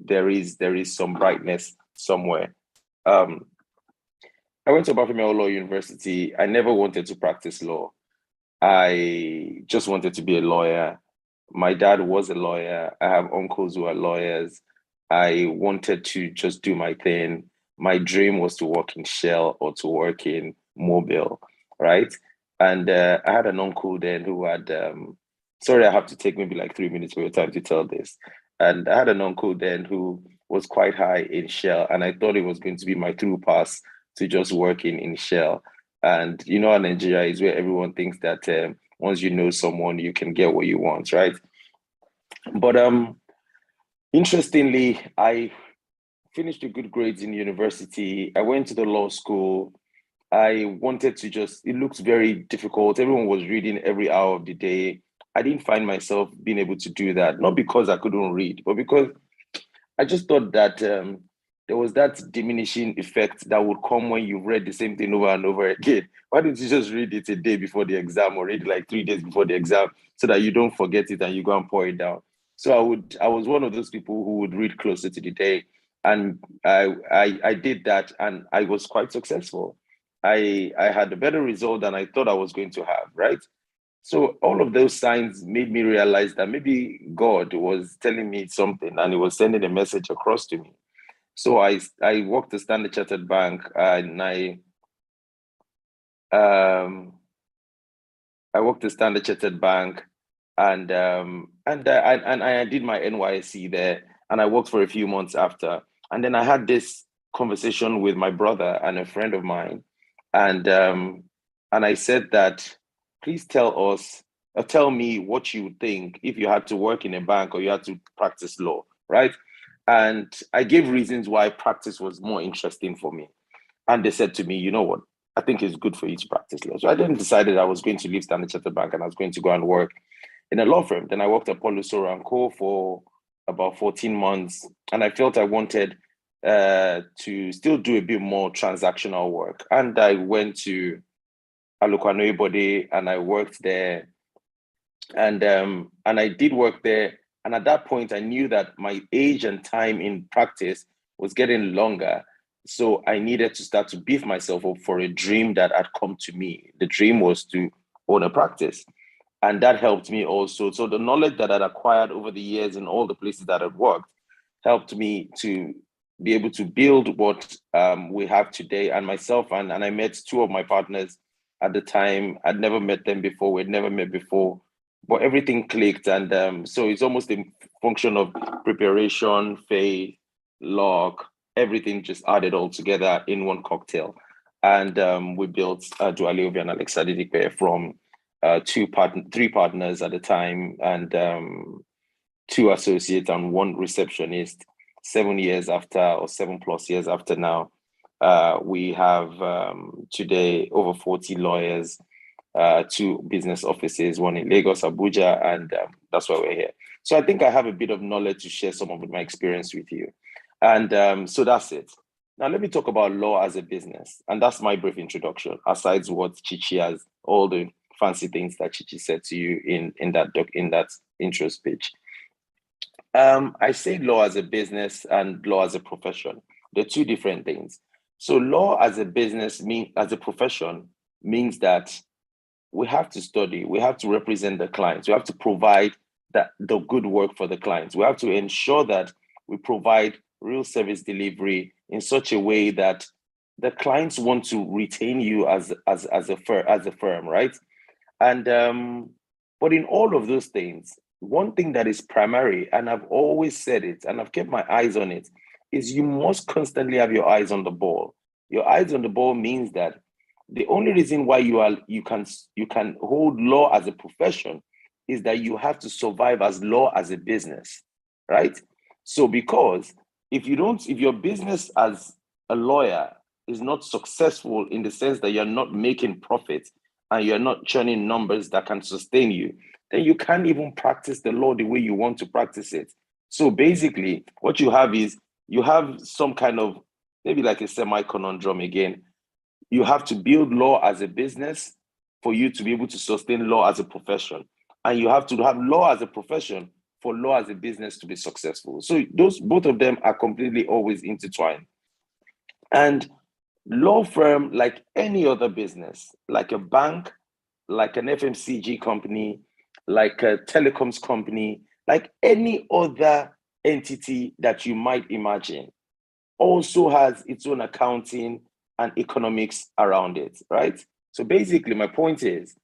there is some brightness somewhere. I went to Obafemi Law University. I never wanted to practice law. I just wanted to be a lawyer. My dad was a lawyer. I have uncles who are lawyers. I wanted to just do my thing. My dream was to work in Shell or to work in Mobile, right? And I had an uncle then who had, sorry, I have to take maybe like 3 minutes of your time to tell this. And I had an uncle then who was quite high in Shell, and I thought it was going to be my through pass to just working in Shell. And you know, Nigeria is where everyone thinks that once you know someone, you can get what you want, right? But interestingly, I finished with good grades in university. I went to the law school. I wanted to just, it looks very difficult. Everyone was reading every hour of the day. I didn't find myself being able to do that, not because I couldn't read, but because I just thought that there was that diminishing effect that would come when you've read the same thing over and over again. Why didn't you just read it a day before the exam or read it like 3 days before the exam so that you don't forget it and you go and pour it down? So I was one of those people who would read closer to the day. And I did that and I was quite successful. I had a better result than I thought I was going to have, right? So all of those signs made me realize that maybe God was telling me something and he was sending a message across to me. So I worked at Standard Chartered Bank and I worked at Standard Chartered Bank and I did my NYSC there and I worked for a few months after. And then I had this conversation with my brother and a friend of mine. And I said that, please tell me what you would think if you had to work in a bank or you had to practice law, right? And I gave reasons why practice was more interesting for me. And they said to me, you know what? I think it's good for you to practice law. So I then decided I was going to leave Standard Chartered Bank and I was going to go and work in a law firm. Then I worked at Paulo Soro & Co. for about 14 months. And I felt I wanted to still do a bit more transactional work. And I went to Alukwano Body and I worked there. And I did work there. And at that point, I knew that my age and time in practice was getting longer. So I needed to start to beef myself up for a dream that had come to me. The dream was to own a practice. And that helped me also. So the knowledge that I'd acquired over the years in all the places that I'd worked helped me to be able to build what we have today. And myself, and I met two of my partners at the time. I'd never met them before. We'd never met before. But everything clicked. And so it's almost a function of preparation, faith, luck, everything just added all together in one cocktail. And we built Dualiovi and Alex Adedipe from three partners at the time, and 2 associates and 1 receptionist. 7 years after, or 7+ years after now, we have today over 40 lawyers, 2 business offices, 1 in Lagos, Abuja, and that's why we're here. So I think I have a bit of knowledge to share some of my experience with you. And so that's it. Now let me talk about law as a business. And that's my brief introduction, aside what Chichi has, all the fancy things that Chichi said to you in that intro speech. I say law as a business and law as a profession. They're 2 different things. So law as a business, as a profession, means that we have to study, we have to represent the clients, we have to provide the good work for the clients. We have to ensure that we provide real service delivery in such a way that the clients want to retain you as a firm, right? And but in all of those things, one thing that is primary, and I've always said it, and I've kept my eyes on it, is you must constantly have your eyes on the ball. Your eyes on the ball means that the only reason why you can hold law as a profession is that you have to survive as law as a business, right? So because if your business as a lawyer is not successful in the sense that you're not making profit and you're not churning numbers that can sustain you, then you can't even practice the law the way you want to practice it. So basically, what you have is you have some kind of, maybe like a semi-conundrum again. You have to build law as a business for you to be able to sustain law as a profession. And you have to have law as a profession for law as a business to be successful. So both of them are completely always intertwined. And law firm, like any other business, like a bank, like an FMCG company, like a telecoms company, like any other entity that you might imagine, also has its own accounting and economics around it, right? So basically, my point is,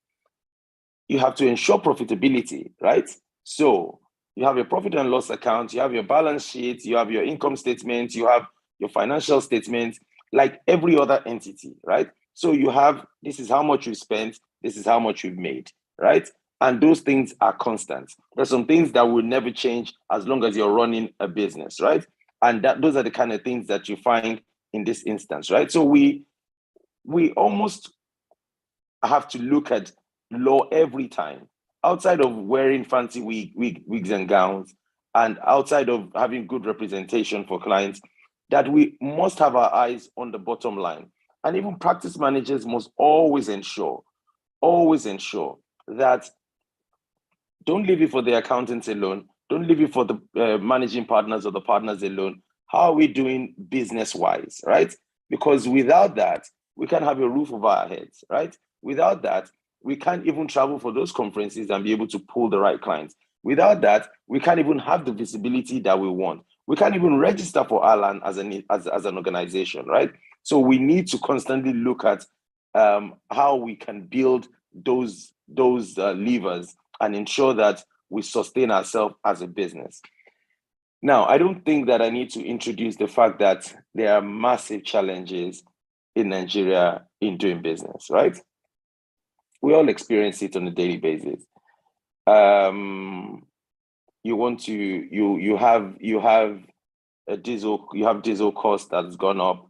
you have to ensure profitability, right? So you have your profit and loss account, you have your balance sheet, you have your income statement, you have your financial statement, like every other entity, right? So you have, this is how much you spent, this is how much you've made, right? And those things are constant. There's some things that will never change as long as you're running a business, right? And those are the kind of things that you find in this instance, right? So we almost have to look at law every time, outside of wearing fancy wigs and gowns, and outside of having good representation for clients, that we must have our eyes on the bottom line. And even practice managers must always ensure that don't leave it for the accountants alone. Don't leave it for the managing partners or the partners alone. How are we doing business-wise, right? Because without that, we can't have a roof over our heads, right? Without that, we can't even travel for those conferences and be able to pull the right clients. Without that, we can't even have the visibility that we want. We can't even register for Alan as an organization, right? So we need to constantly look at how we can build those levers and ensure that we sustain ourselves as a business. Now, I don't think that I need to introduce the fact that there are massive challenges in Nigeria in doing business, right? We all experience it on a daily basis. You have diesel cost that's gone up.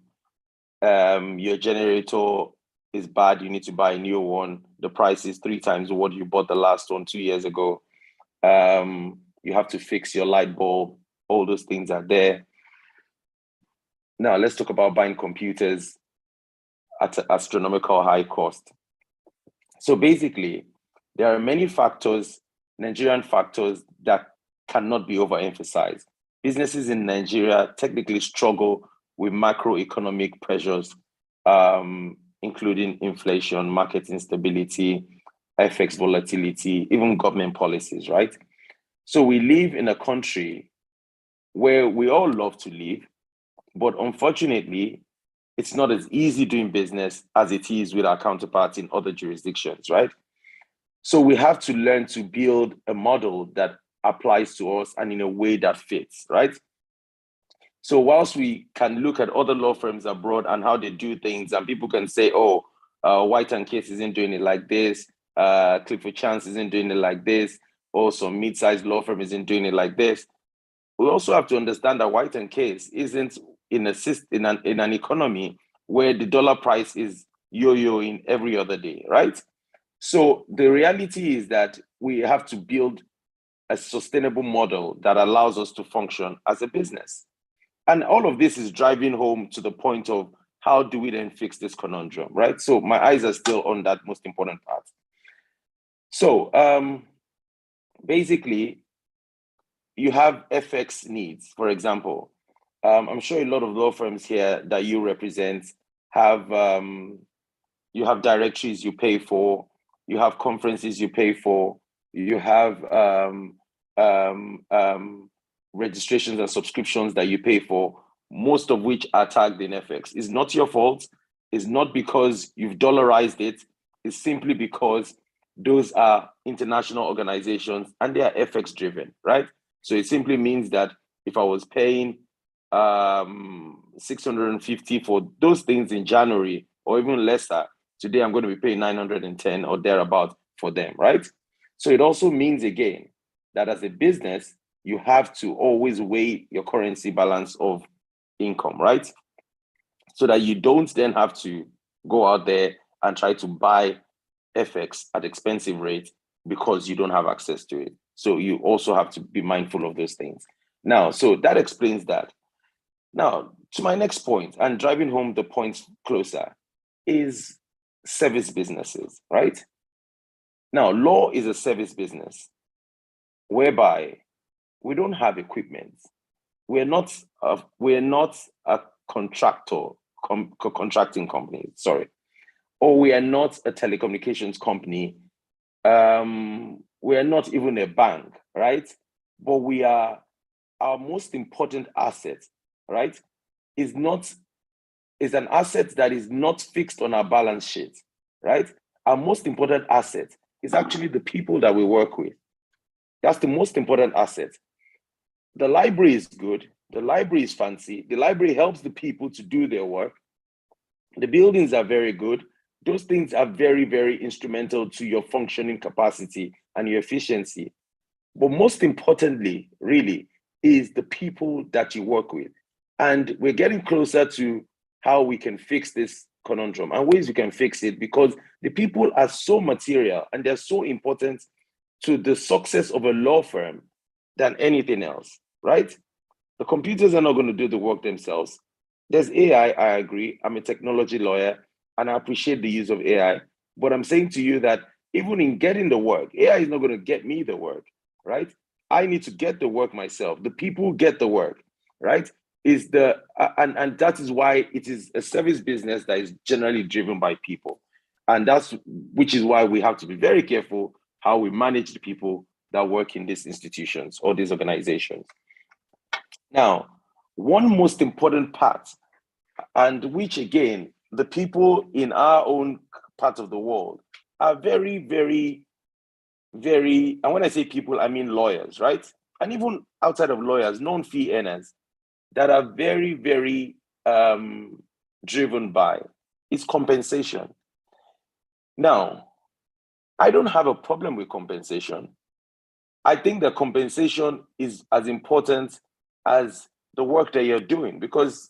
Your generator is bad, you need to buy a new one. The price is 3 times what you bought the last one 2 years ago. You have to fix your light bulb. All those things are there. Now let's talk about buying computers at an astronomical high cost. So basically, there are many factors, Nigerian factors, that cannot be overemphasized. Businesses in Nigeria technically struggle with macroeconomic pressures, including inflation, market instability, FX volatility, even government policies, right? So we live in a country where we all love to live, but unfortunately, it's not as easy doing business as it is with our counterparts in other jurisdictions, right? So we have to learn to build a model that applies to us and in a way that fits, right? So whilst we can look at other law firms abroad and how they do things, and people can say, oh, White and Case isn't doing it like this, Clifford Chance isn't doing it like this, or some mid-sized law firm isn't doing it like this. We also have to understand that White and Case isn't in an economy where the dollar price is yo-yoing every other day, right? So the reality is that we have to build a sustainable model that allows us to function as a business. And all of this is driving home to the point of how do we then fix this conundrum, right? So my eyes are still on that most important part. So basically, you have FX needs, for example. I'm sure a lot of law firms here that you represent have you have directories you pay for, you have conferences you pay for, you have registrations and subscriptions that you pay for, most of which are tagged in FX. It's not your fault. It's not because you've dollarized it. It's simply because those are international organizations and they are FX driven, right? So it simply means that if I was paying 650 for those things in January or even lesser, today I'm going to be paying 910 or thereabout for them, right? So it also means, again, that as a business, you have to always weigh your currency balance of income, right? So that you don't then have to go out there and try to buy FX at expensive rates because you don't have access to it. So you also have to be mindful of those things. Now, so that explains that. Now, to my next point, and driving home the points closer, is service businesses, right? Now, law is a service business whereby we don't have equipment. We're not a contracting company, sorry, or we are not a telecommunications company. We are not even a bank, right? But we are, our most important asset, right, is an asset that is not fixed on our balance sheet, right? Our most important asset is actually the people that we work with. That's the most important asset. The library is good. The library is fancy. The library helps the people to do their work. The buildings are very good. Those things are very, very instrumental to your functioning capacity and your efficiency. But most importantly, really, is the people that you work with. And we're getting closer to how we can fix this conundrum and ways we can fix it, because the people are so material and they're so important to the success of a law firm than anything else, right? The computers are not going to do the work themselves. There's AI, I agree. I'm a technology lawyer and I appreciate the use of AI. But I'm saying to you that even in getting the work, AI is not going to get me the work, right? I need to get the work myself. The people get the work, right? And that is why it is a service business that is generally driven by people. And which is why we have to be very careful how we manage the people that work in these institutions or these organizations. Now, one most important part, and which again, the people in our own part of the world are very, very, very, and when I say people, I mean lawyers, right? And even outside of lawyers, non-fee earners that are very, very driven by is compensation. Now, I don't have a problem with compensation. I think that compensation is as important as the work that you're doing, because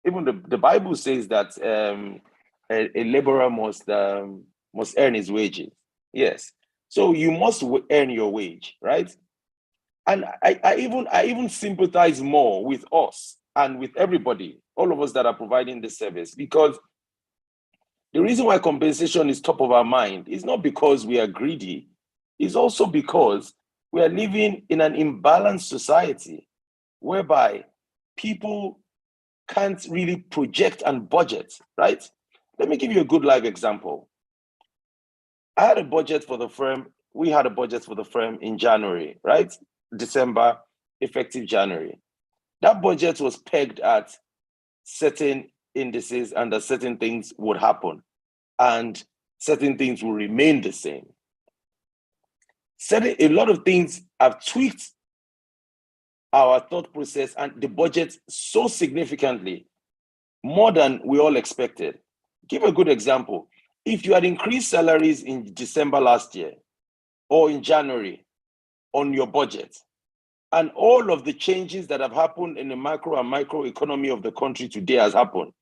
even the Bible says that a laborer must earn his wages. Yes. So you must earn your wage, right? And I even sympathize more with us and with everybody, all of us that are providing this service, because the reason why compensation is top of our mind is not because we are greedy. It's also because we are living in an imbalanced society whereby people can't really project and budget, right? Let me give you a good live example. I had a budget for the firm. We had a budget for the firm in January, right? December, effective January. That budget was pegged at certain indices and that certain things would happen and certain things will remain the same. A lot of things have tweaked our thought process and the budget so significantly, more than we all expected. Give a good example. If you had increased salaries in December last year or in January on your budget, and all of the changes that have happened in the macro and micro economy of the country today has happened,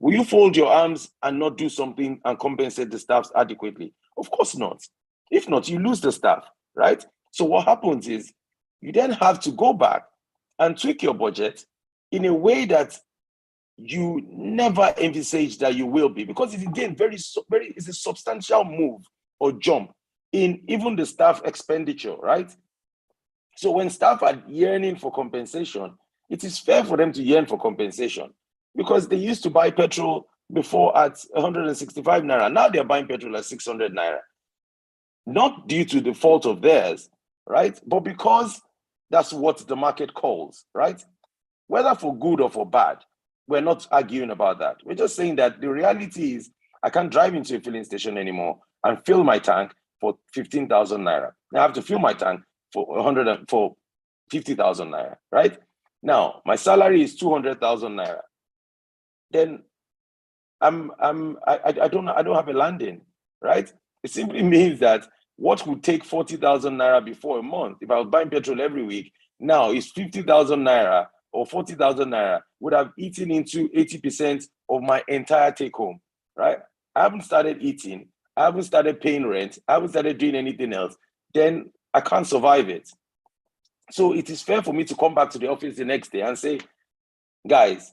will you fold your arms and not do something and compensate the staffs adequately? Of course not. If not, you lose the staff, right? So what happens is you then have to go back and tweak your budget in a way that you never envisage that you will be, because it's again it's a substantial move or jump in even the staff expenditure, right? So when staff are yearning for compensation, it is fair for them to yearn for compensation, because they used to buy petrol before at 165 naira. Now they're buying petrol at 600 naira. Not due to the fault of theirs, right? But because that's what the market calls, right? Whether for good or for bad, we're not arguing about that. We're just saying that the reality is I can't drive into a filling station anymore and fill my tank for 15,000 naira. I have to fill my tank for 50,000 naira, right? Now, my salary is 200,000 naira. Then I don't have a landing, right? It simply means that what would take 40,000 naira before a month, if I was buying petrol every week, now is 50,000 naira or 40,000 naira would have eaten into 80% of my entire take home, right? I haven't started eating. I haven't started paying rent. I haven't started doing anything else. Then I can't survive it. So it is fair for me to come back to the office the next day and say, guys,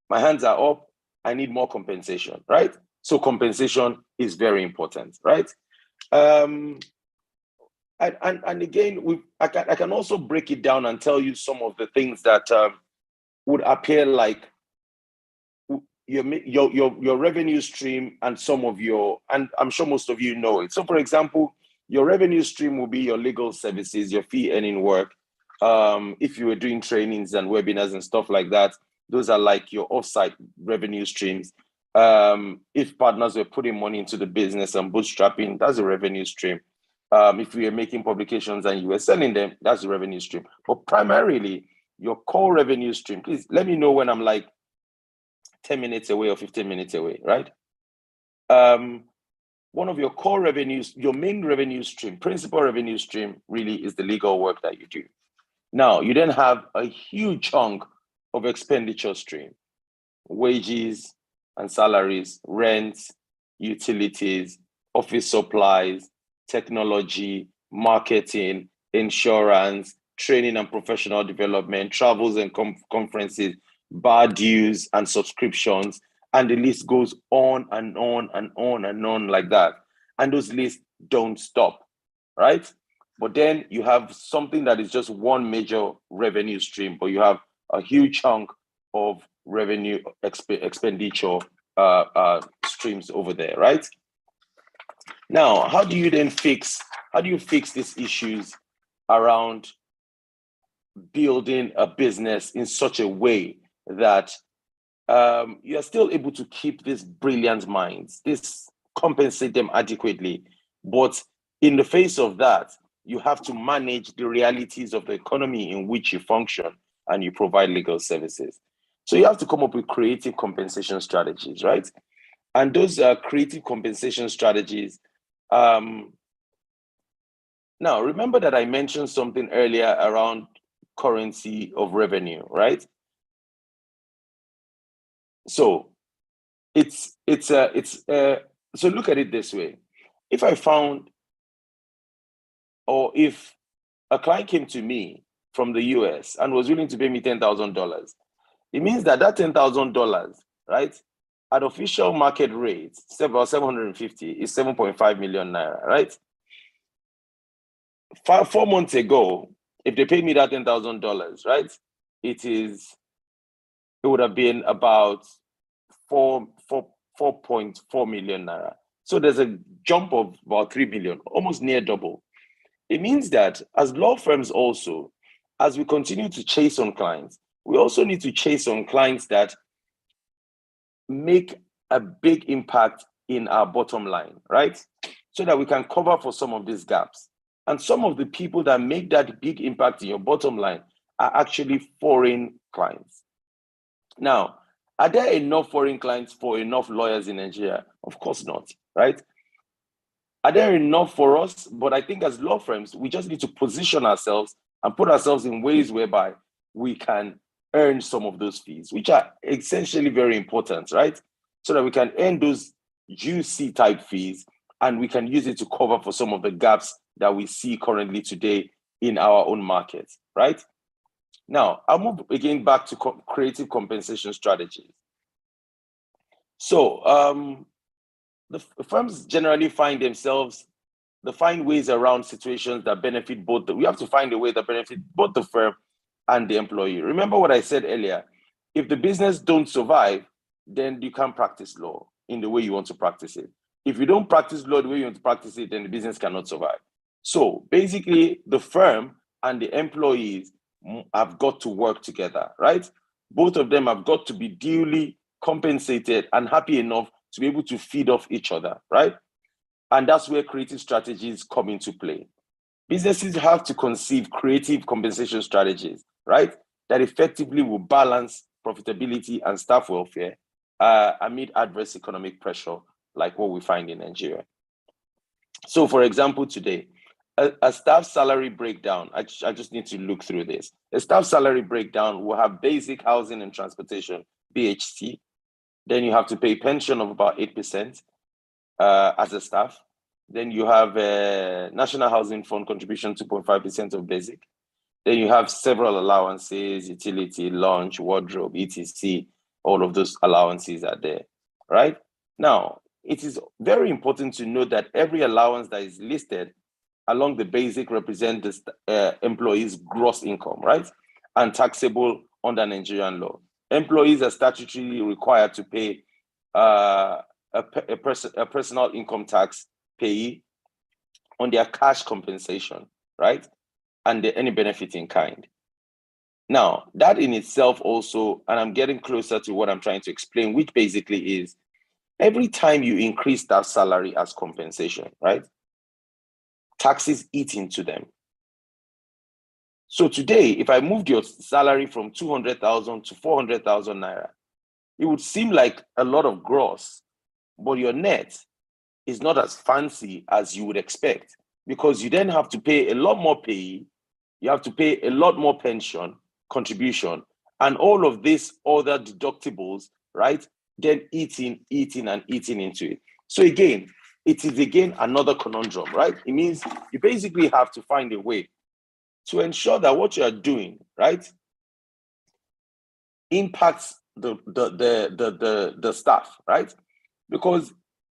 my hands are up. I need more compensation, right? So compensation is very important, right? And again, I can also break it down and tell you some of the things that would appear like your revenue stream and some of your, and I'm sure most of you know it. So for example, your revenue stream will be your legal services, your fee earning work. If you were doing trainings and webinars and stuff like that, those are like your offsite revenue streams. If partners were putting money into the business and bootstrapping, that's a revenue stream. If you were making publications and you were selling them, that's a revenue stream. But primarily, your core revenue stream, please let me know when I'm like 10 minutes away or 15 minutes away, right? One of your core revenues, your main revenue stream, principal revenue stream, really is the legal work that you do. Now, you then have a huge chunk of expenditure stream, wages and salaries, rents, utilities, office supplies, technology, marketing, insurance, training and professional development, travels and conferences, bar dues and subscriptions, and the list goes on and on and on and on like that. And those lists don't stop, right? But then you have something that is just one major revenue stream, but you have a huge chunk of revenue expenditure streams over there, right? Now, how do you fix these issues around building a business in such a way that you're still able to keep these brilliant minds, compensate them adequately, but in the face of that, you have to manage the realities of the economy in which you function and you provide legal services. So you have to come up with creative compensation strategies, right? And those creative compensation strategies, now remember that I mentioned something earlier around currency of revenue, right? So so look at it this way. If I found, or if a client came to me from the US and was willing to pay me $10,000, it means that $10,000, right, at official market rates, about 750 is 7.5 million naira, right? 4 months ago, if they paid me that $10,000, right, it would have been about 4.4 million naira. So there's a jump of about 3 billion, almost near double. It means that as law firms also, as we continue to chase on clients, we also need to chase on clients that make a big impact in our bottom line, right? So that we can cover for some of these gaps. And some of the people that make that big impact in your bottom line are actually foreign clients. Now, are there enough foreign clients for enough lawyers in Nigeria? Of course not, right? Are there enough for us? But I think as law firms, we just need to position ourselves and put ourselves in ways whereby we can earn some of those fees, which are essentially very important, right? So that we can earn those juicy type fees and we can use it to cover for some of the gaps that we see currently today in our own market, right? Now, I'll move again back to creative compensation strategies. So the firms generally find ways around situations that benefit both. We have to find a way that benefits both the firm and the employee. Remember what I said earlier, if the business don't survive, then you can't practice law in the way you want to practice it. If you don't practice law the way you want to practice it, then the business cannot survive. So basically, the firm and the employees have got to work together, right? Both of them have got to be duly compensated and happy enough to be able to feed off each other, right? And that's where creative strategies come into play. Businesses have to conceive creative compensation strategies, right? That effectively will balance profitability and staff welfare amid adverse economic pressure like what we find in Nigeria. So for example, today, a staff salary breakdown, I just need to look through this. A staff salary breakdown will have basic housing and transportation, BHT. Then you have to pay pension of about 8% as a staff. Then you have a National Housing Fund contribution, 2.5% of basic. Then you have several allowances, utility, lunch, wardrobe, etc. All of those allowances are there, right? Now, it is very important to note that every allowance that is listed along the basic represent the employee's gross income, right? And taxable under Nigerian law. Employees are statutorily required to pay a personal income tax payee on their cash compensation, right? And any benefit in kind. Now, that in itself also, and I'm getting closer to what I'm trying to explain, which basically is every time you increase that salary as compensation, right? Taxes eat into them. So today, if I moved your salary from 200,000 to 400,000 naira, it would seem like a lot of gross, but your net is not as fancy as you would expect, because you then have to pay a lot more pay, you have to pay a lot more pension contribution, and all of these other deductibles, right? Then eating into it. So again, it is again another conundrum, right? It means you basically have to find a way to ensure that what you are doing, right, impacts the staff, right? Because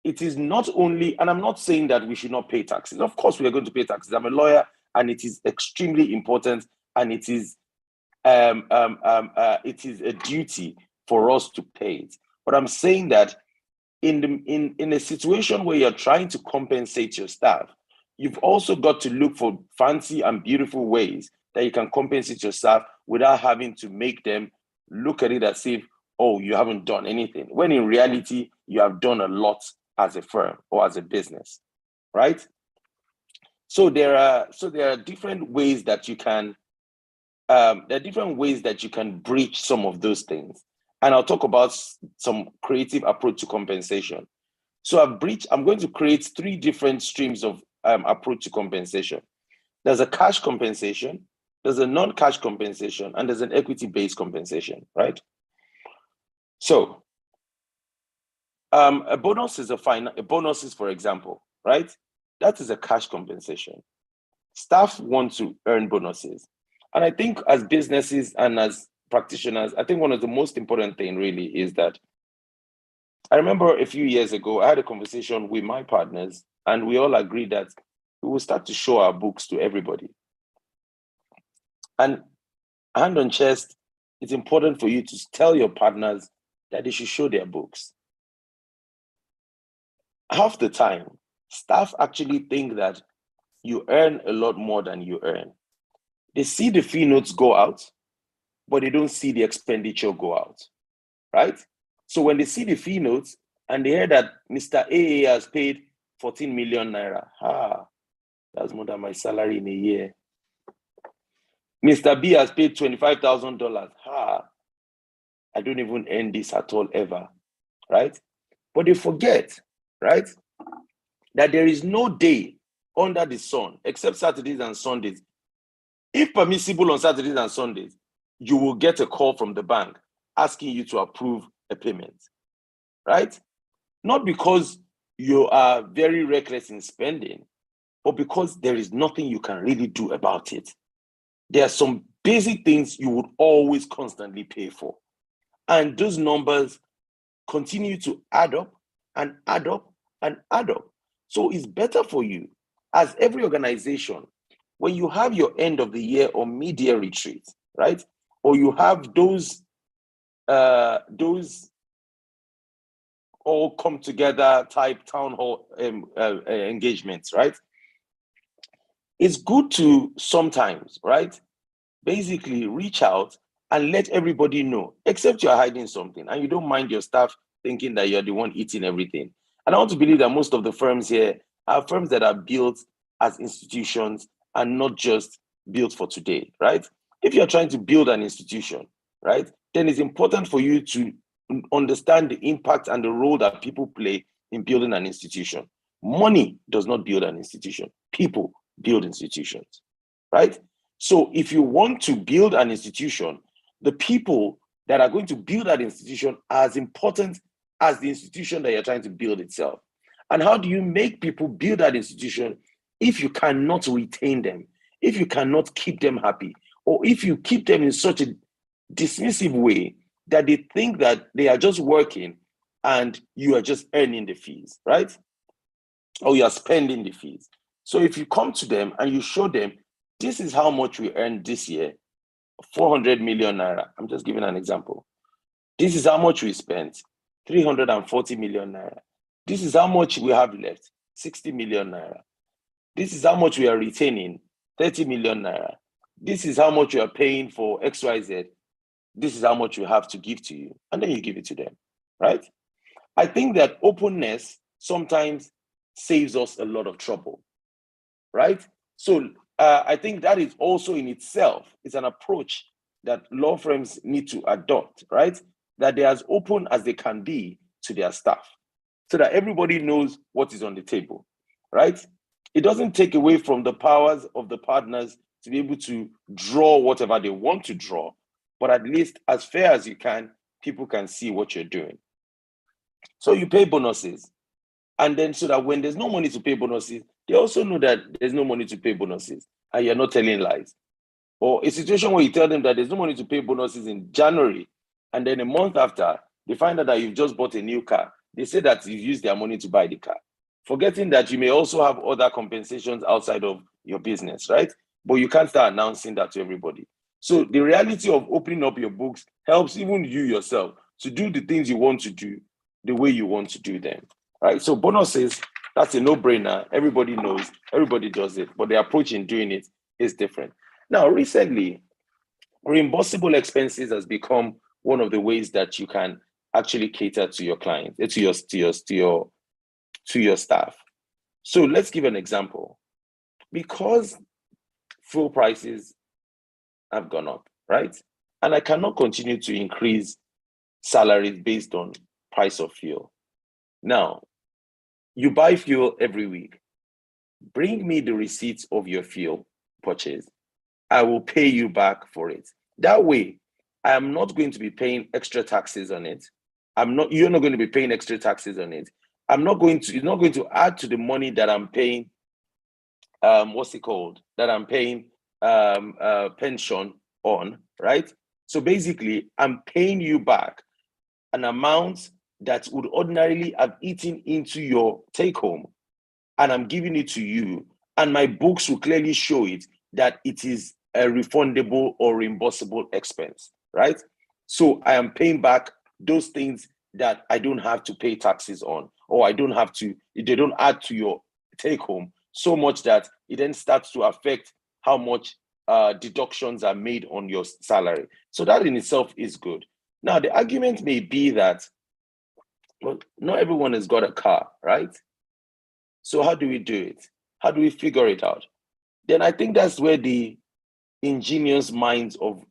it is not only, and I'm not saying that we should not pay taxes. Of course, we are going to pay taxes. I'm a lawyer, and it is extremely important, and it is a duty for us to pay it. But I'm saying that in a situation where you're trying to compensate your staff, you've also got to look for fancy and beautiful ways that you can compensate your staff without having to make them look at it as if, oh, you haven't done anything, when in reality, you have done a lot as a firm or as a business, right? So there are different ways that you can breach some of those things. And I'll talk about some creative approach to compensation. So I'm going to create 3 different streams of approach to compensation. There's a cash compensation, there's a non-cash compensation, and there's an equity-based compensation, right? So a bonus is bonuses, for example, right? That is a cash compensation. Staff want to earn bonuses. And I think as businesses and as practitioners, I think one of the most important thing really is that I remember a few years ago, I had a conversation with my partners, and we all agreed that we will start to show our books to everybody. And hand on chest, it's important for you to tell your partners that they should show their books. Half the time, staff actually think that you earn a lot more than you earn. They see the fee notes go out, but they don't see the expenditure go out, right? So when they see the fee notes and they hear that Mr. AA has paid 14 million naira, that's more than my salary in a year. Mr. B has paid $25,000, I don't even earn this at all ever, right? But they forget, right, that there is no day under the sun, except Saturdays and Sundays. If permissible on Saturdays and Sundays, you will get a call from the bank asking you to approve a payment, right? Not because you are very reckless in spending, but because there is nothing you can really do about it. There are some basic things you would always constantly pay for. And those numbers continue to add up and add up and add up. So it's better for you, as every organization, when you have your end of the year or mid-year retreat, right? Or you have those all come together type town hall engagements, right? It's good to sometimes, right, basically reach out and let everybody know, except you're hiding something and you don't mind your staff thinking that you're the one eating everything. And I want to believe that most of the firms here are firms that are built as institutions and not just built for today, right? If you're trying to build an institution, right, then it's important for you to understand the impact and the role that people play in building an institution. Money does not build an institution. People build institutions, right? So if you want to build an institution, the people that are going to build that institution are as important as the institution that you're trying to build itself. And how do you make people build that institution if you cannot retain them, if you cannot keep them happy, or if you keep them in such a dismissive way that they think that they are just working and you are just earning the fees, right? Or you are spending the fees. So if you come to them and you show them, this is how much we earned this year, 400 million naira. I'm just giving an example. This is how much we spent, 340 million naira. This is how much we have left, 60 million naira. This is how much we are retaining, 30 million naira. This is how much you are paying for XYZ. This is how much we have to give to you. And then you give it to them, right? I think that openness sometimes saves us a lot of trouble, right? So I think that is also in itself is an approach that law firms need to adopt, right? That they're as open as they can be to their staff so that everybody knows what is on the table, right? It doesn't take away from the powers of the partners to be able to draw whatever they want to draw, but at least as fair as you can, people can see what you're doing. So you pay bonuses. And then so that when there's no money to pay bonuses, they also know that there's no money to pay bonuses and you're not telling lies. Or a situation where you tell them that there's no money to pay bonuses in January, and then a month after, they find out that you've just bought a new car. They say that you've used their money to buy the car, forgetting that you may also have other compensations outside of your business, right? But you can't start announcing that to everybody. So the reality of opening up your books helps even you yourself to do the things you want to do the way you want to do them, right? So bonuses, that's a no-brainer. Everybody knows, everybody does it, but the approach in doing it is different. Now, recently, reimbursable expenses has become one of the ways that you can actually cater to your clients, to your staff. So let's give an example. Because fuel prices have gone up, right? And I cannot continue to increase salaries based on price of fuel. Now, you buy fuel every week. Bring me the receipts of your fuel purchase. I will pay you back for it. That way, I am not going to be paying extra taxes on it. You're not going to be paying extra taxes on it. It's not going to add to the money that I'm paying, that I'm paying pension on, right? So basically, I'm paying you back an amount that would ordinarily have eaten into your take home, and I'm giving it to you. And my books will clearly show it that it is a refundable or reimbursable expense, right? So I am paying back those things that I don't have to pay taxes on, or they don't add to your take home so much that it then starts to affect how much deductions are made on your salary. So that in itself is good. Now, the argument may be that, well, not everyone has got a car, right? So how do we do it? How do we figure it out? Then I think that's where the ingenious minds of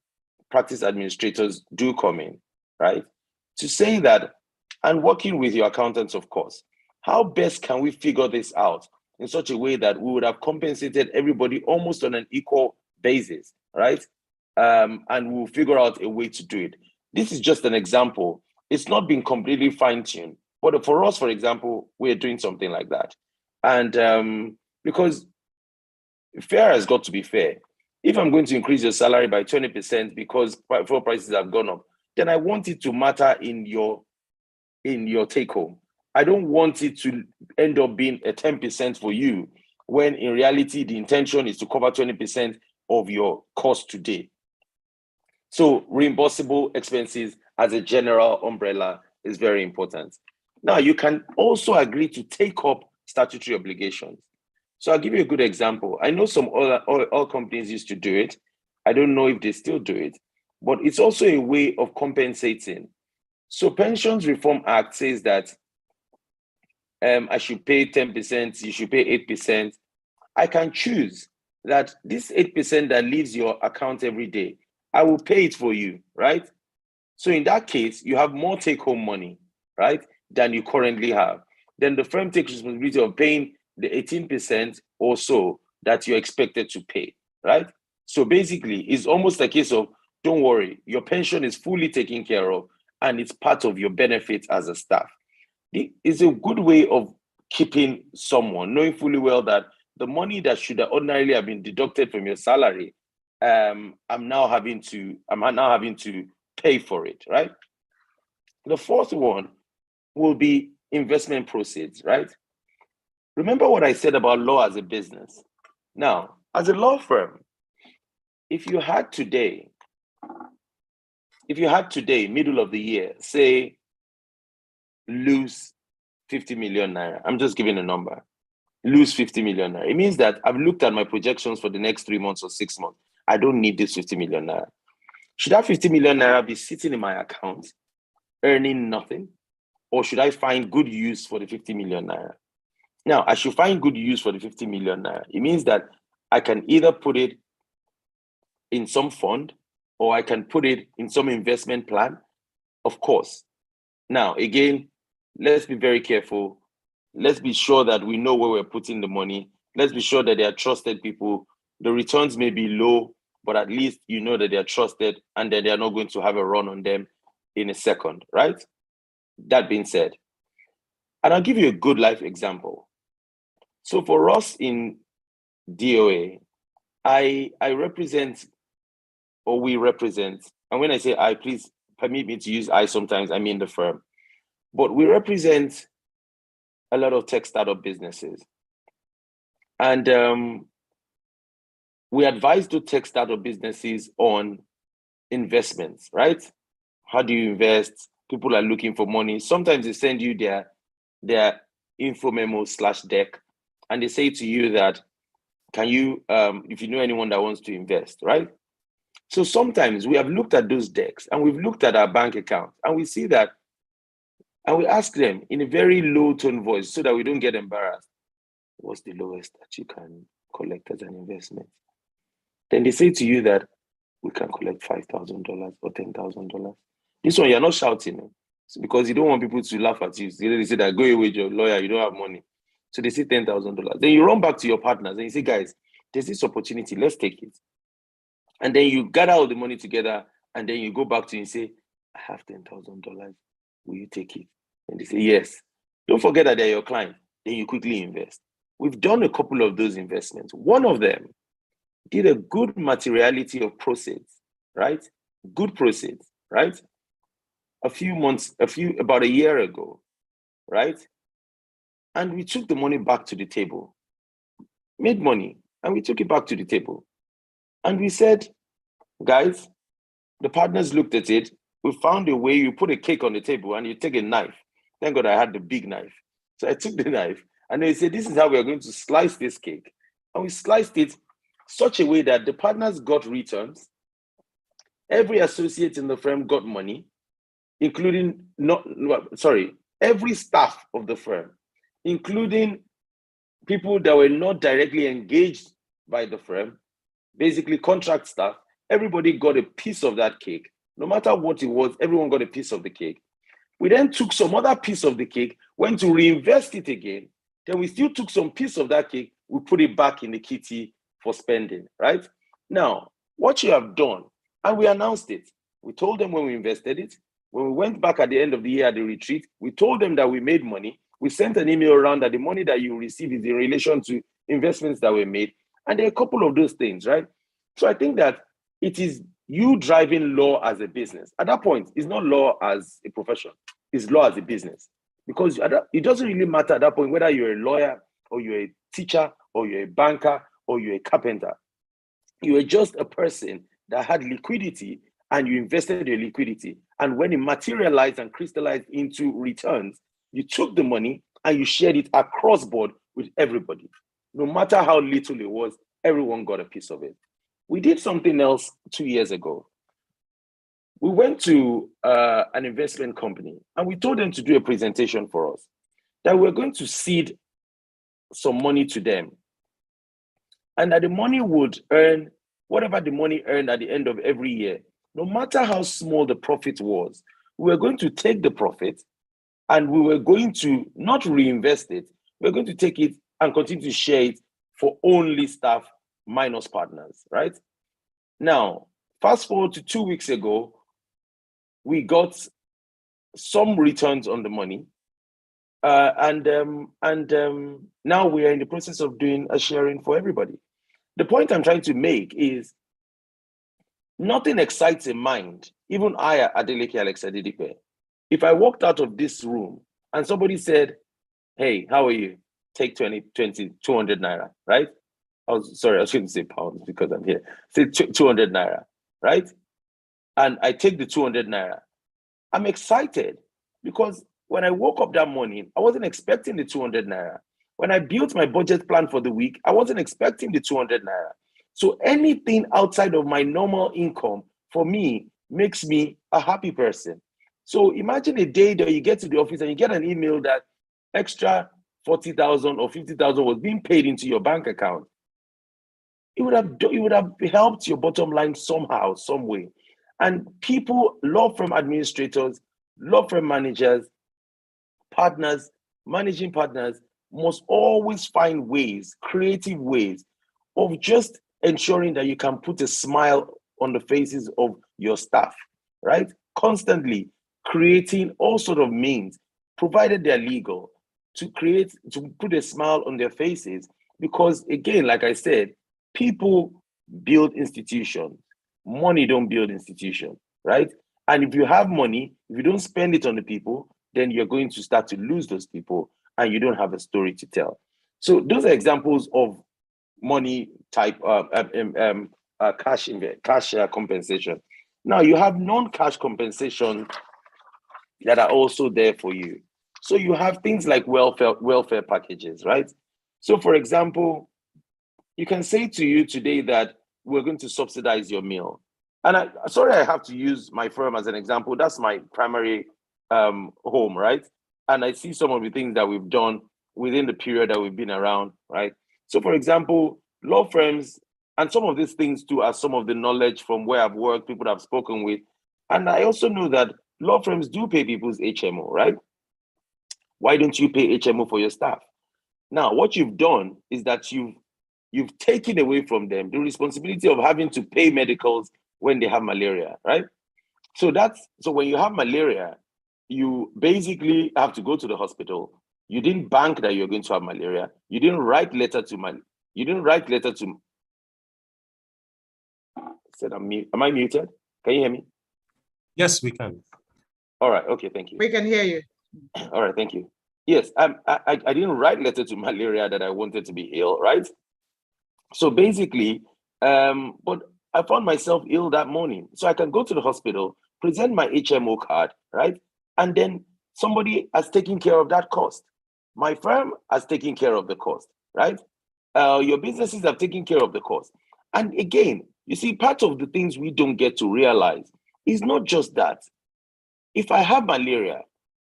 practice administrators do come in, right? To say that, and working with your accountants, of course, how best can we figure this out in such a way that we would have compensated everybody almost on an equal basis, right? And we'll figure out a way to do it. This is just an example. It's not been completely fine-tuned, but for us, for example, we're doing something like that. And because fair has got to be fair. If I'm going to increase your salary by 20% because fuel prices have gone up, then I want it to matter in your take home. I don't want it to end up being a 10% for you, when in reality, the intention is to cover 20% of your cost today. So reimbursable expenses as a general umbrella is very important. Now, you can also agree to take up statutory obligations. So I'll give you a good example. I know some other oil companies used to do it. I don't know if they still do it, but it's also a way of compensating. So Pensions Reform Act says that I should pay 10%, you should pay 8%. I can choose that this 8% that leaves your account every day, I will pay it for you, right? So in that case, you have more take-home money, right, than you currently have. Then the firm takes responsibility of paying the 18% or so that you're expected to pay, right? So basically, it's almost a case of, don't worry, your pension is fully taken care of, and it's part of your benefits as a staff. It's a good way of keeping someone, knowing fully well that the money that should ordinarily have been deducted from your salary, I'm now having to pay for it, right? The fourth one will be investment proceeds, right? Remember what I said about law as a business. Now, as a law firm, if you had today, middle of the year, say, lose 50 million naira, I'm just giving a number, lose 50 million naira. It means that I've looked at my projections for the next 3 months or 6 months. I don't need this 50 million naira. Should that 50 million naira be sitting in my account, earning nothing? Or should I find good use for the 50 million naira? Now, I should find good use for the 50 million naira. It means that I can either put it in some fund or I can put it in some investment plan, of course. Now, again, let's be very careful. Let's be sure that we know where we're putting the money. Let's be sure that they are trusted people. The returns may be low, but at least you know that they are trusted and that they are not going to have a run on them in a second, right? That being said, and I'll give you a good life example. So for us in DOA, I represent, or we represent, and when I say I, please permit me to use I sometimes, I mean the firm, but we represent a lot of tech startup businesses. And we advise the tech startup businesses on investments, right? How do you invest? People are looking for money. Sometimes they send you their info memo / deck, and they say to you that, can you, if you know anyone that wants to invest, right? So sometimes we have looked at those decks and we've looked at our bank account and we see that, and we ask them in a very low tone voice so that we don't get embarrassed, what's the lowest that you can collect as an investment? Then they say to you that we can collect $5,000 or $10,000. This one, you're not shouting, because you don't want people to laugh at you. So they say that, go away with your lawyer, you don't have money. So they say $10,000. Then you run back to your partners and you say, guys, there's this opportunity, let's take it. And then you gather all the money together and then you go back to you and say, I have $10,000. Will you take it? And they say, yes. Don't forget that they're your client. Then you quickly invest. We've done a couple of those investments. One of them did a good materiality of proceeds, right? Good proceeds, right? About a year ago, right? And we took the money back to the table, made money, and we took it back to the table. And we said, guys, the partners looked at it. We found a way. You put a cake on the table and you take a knife. Thank God I had the big knife. So I took the knife and they said, this is how we are going to slice this cake. And we sliced it such a way that the partners got returns. Every associate in the firm got money, including every staff of the firm, including people that were not directly engaged by the firm, basically contract staff. Everybody got a piece of that cake. No matter what it was, everyone got a piece of the cake. We then took some other piece of the cake, went to reinvest it again. Then we still took some piece of that cake, we put it back in the kitty for spending, right? Now, what you have done, and we announced it. We told them when we invested it. When we went back at the end of the year at the retreat, we told them that we made money. We sent an email around that the money that you receive is in relation to investments that were made. And there are a couple of those things, right? So I think that it is you driving law as a business. At that point, it's not law as a profession, it's law as a business. Because it doesn't really matter at that point whether you're a lawyer or you're a teacher or you're a banker or you're a carpenter. You were just a person that had liquidity and you invested your liquidity. And when it materialized and crystallized into returns, you took the money and you shared it across board with everybody. No matter how little it was, everyone got a piece of it. We did something else 2 years ago. We went to an investment company and we told them to do a presentation for us, that we're going to seed some money to them. And that the money would earn whatever the money earned at the end of every year, no matter how small the profit was. We were going to take the profit and we were going to not reinvest it. We're going to take it and continue to share it for only staff minus partners, right? Now, fast forward to 2 weeks ago, we got some returns on the money. And now we are in the process of doing a sharing for everybody. The point I'm trying to make is nothing excites a mind, even I, Adeleke Alex Adedipe. If I walked out of this room and somebody said, hey, how are you? take 200 naira, right? I was going to say pounds because I'm here. Say 200 naira, right? And I take the 200 naira. I'm excited because when I woke up that morning, I wasn't expecting the 200 naira. When I built my budget plan for the week, I wasn't expecting the 200 naira. So anything outside of my normal income for me makes me a happy person. So imagine a day that you get to the office and you get an email that extra 40,000 or 50,000 was being paid into your bank account. It would have helped your bottom line somehow, some way. And people, law firm administrators, law firm managers, partners, managing partners must always find ways, creative ways of just ensuring that you can put a smile on the faces of your staff, right? Constantly creating all sort of means, provided they're legal, to put a smile on their faces. Because again, like I said, people build institutions. Money don't build institutions, right? And if you have money, if you don't spend it on the people, then you're going to start to lose those people and you don't have a story to tell. So those are examples of money type cash compensation. Now you have non-cash compensation that are also there for you. So you have things like welfare packages, right? So for example, you can say to you today that we're going to subsidize your meal. And I have to use my firm as an example. That's my primary home, right? And I see some of the things that we've done within the period that we've been around, right? So for example, law firms, and some of these things too are some of the knowledge from where I've worked, people that I've spoken with. And I also know that law firms do pay people's HMO, right? Why don't you pay HMO for your staff? Now, what you've done is that you've taken away from them the responsibility of having to pay medicals when they have malaria, right? So when you have malaria, you basically have to go to the hospital. You didn't bank that you're going to have malaria. You didn't write letter to said I'm mute. Am I muted? Can you hear me? Yes, we can. All right. Okay. Thank you. We can hear you. All right. Thank you. Yes. I didn't write letter to malaria that I wanted to be ill, right? So basically, but I found myself ill that morning. So I can go to the hospital, present my HMO card, right? And then somebody has taken care of that cost. My firm has taken care of the cost, right? Your businesses have taken care of the cost. And again, you see, part of the things we don't get to realize is not just that. If I have malaria,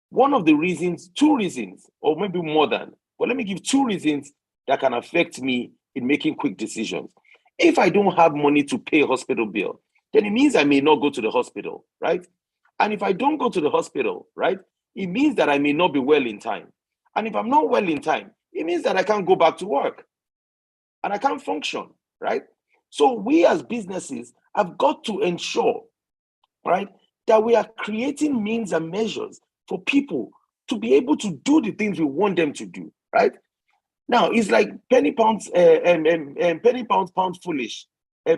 one of the reasons, 2 reasons, or maybe more than, but let me give 2 reasons that can affect me in making quick decisions. If I don't have money to pay a hospital bill, then it means I may not go to the hospital, right? And if I don't go to the hospital, right, it means that I may not be well in time. And if I'm not well in time, it means that I can't go back to work and I can't function, right? So we as businesses have got to ensure, right, that we are creating means and measures for people to be able to do the things we want them to do, right? Now it's like penny pounds foolish,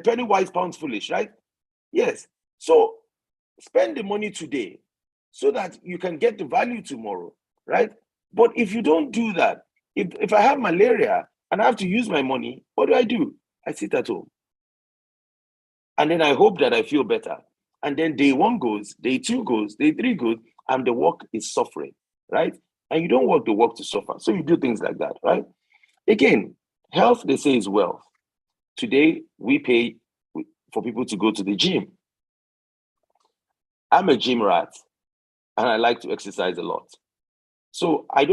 penny wise pounds foolish, right? Yes. So spend the money today so that you can get the value tomorrow, right? But if you don't do that, if I have malaria and I have to use my money, what do? I sit at home. And then I hope that I feel better. And then day 1 goes, day 2 goes, day 3 goes, and the work is suffering, right? And you don't want the work to suffer. So you do things like that, right? Again, health, they say, is wealth. Today, we pay for people to go to the gym. I'm a gym rat, and I like to exercise a lot. So I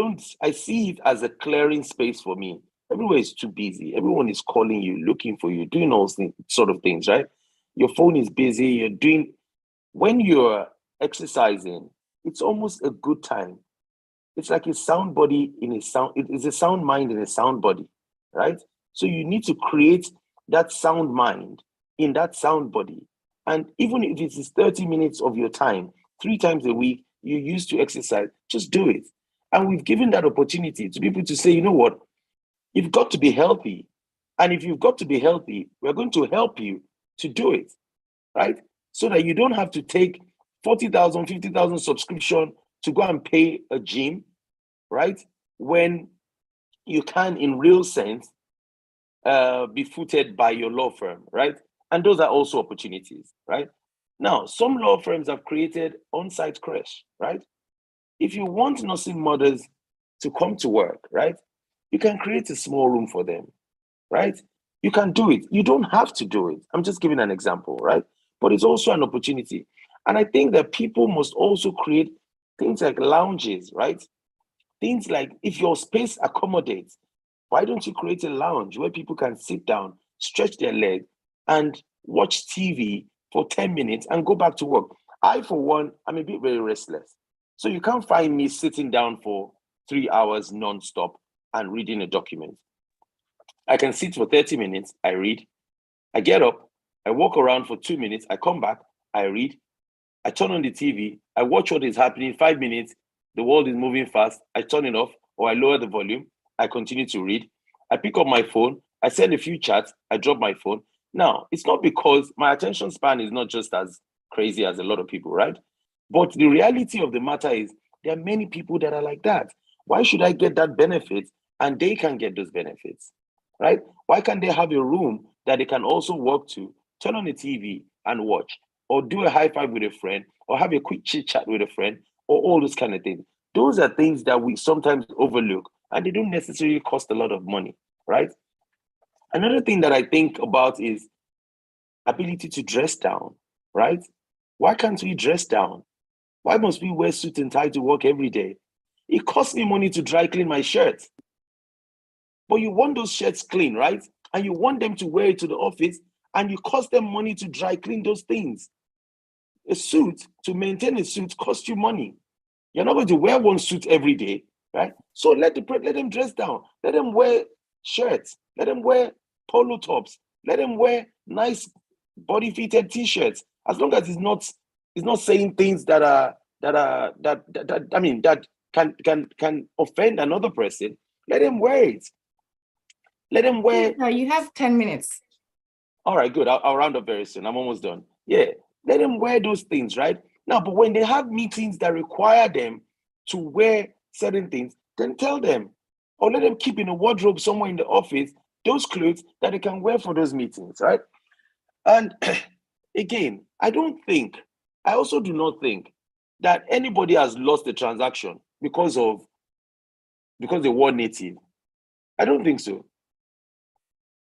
see it as a clearing space for me. Everywhere is too busy. Everyone is calling you, looking for you, doing all sort of things, right? Your phone is busy, when you're exercising, it's almost a good time. It's like a sound body in a sound, it is a sound mind in a sound body, right? So you need to create that sound mind in that sound body. And even if it is 30 minutes of your time, 3 times a week, you used to exercise, just do it. And we've given that opportunity to people to say, you know what, you've got to be healthy. And if you've got to be healthy, we're going to help you to do it, right? So that you don't have to take 40,000, 50,000 subscription to go and pay a gym, right? When you can, in real sense, be footed by your law firm, right? And those are also opportunities, right? Now, some law firms have created on-site creche, right? If you want nursing mothers to come to work, right, you can create a small room for them, right? You can do it. You don't have to do it. I'm just giving an example, right? But it's also an opportunity. And I think that people must also create things like lounges, right? Things like, if your space accommodates, why don't you create a lounge where people can sit down, stretch their legs, and watch TV for 10 minutes and go back to work? I, for one, I'm a bit very restless. So you can't find me sitting down for 3 hours non-stop and reading a document. I can sit for 30 minutes, I read, I get up, I walk around for 2 minutes, I come back, I read, I turn on the TV, I watch what is happening. 5 minutes, the world is moving fast. I turn it off or I lower the volume. I continue to read. I pick up my phone. I send a few chats. I drop my phone. Now, it's not because my attention span is not just as crazy as a lot of people, right? But the reality of the matter is there are many people that are like that. Why should I get that benefit and they can get those benefits, right? Why can't they have a room that they can also walk to, turn on the TV and watch, or do a high five with a friend, or have a quick chit chat with a friend, or all those kind of things? Those are things that we sometimes overlook, and they don't necessarily cost a lot of money, right? Another thing that I think about is ability to dress down, right? Why can't we dress down? Why must we wear suit and tie to work every day? It costs me money to dry clean my shirts. But you want those shirts clean, right? And you want them to wear it to the office, and you cost them money to dry clean those things. A suit, to maintain a suit, costs you money. You're not going to wear one suit every day, right? So let them dress down. Let them wear shirts. Let them wear polo tops. Let them wear nice body fitted t-shirts. As long as it's not saying things that I mean that can offend another person. Let them wear it. Let them wear. No, you have 10 minutes. All right, good. I'll round up very soon. I'm almost done. Yeah, let them wear those things, right? Now, but when they have meetings that require them to wear certain things, then tell them, or let them keep in a wardrobe somewhere in the office those clothes that they can wear for those meetings, right? And again, I also do not think that anybody has lost a transaction because they were native. I don't think so.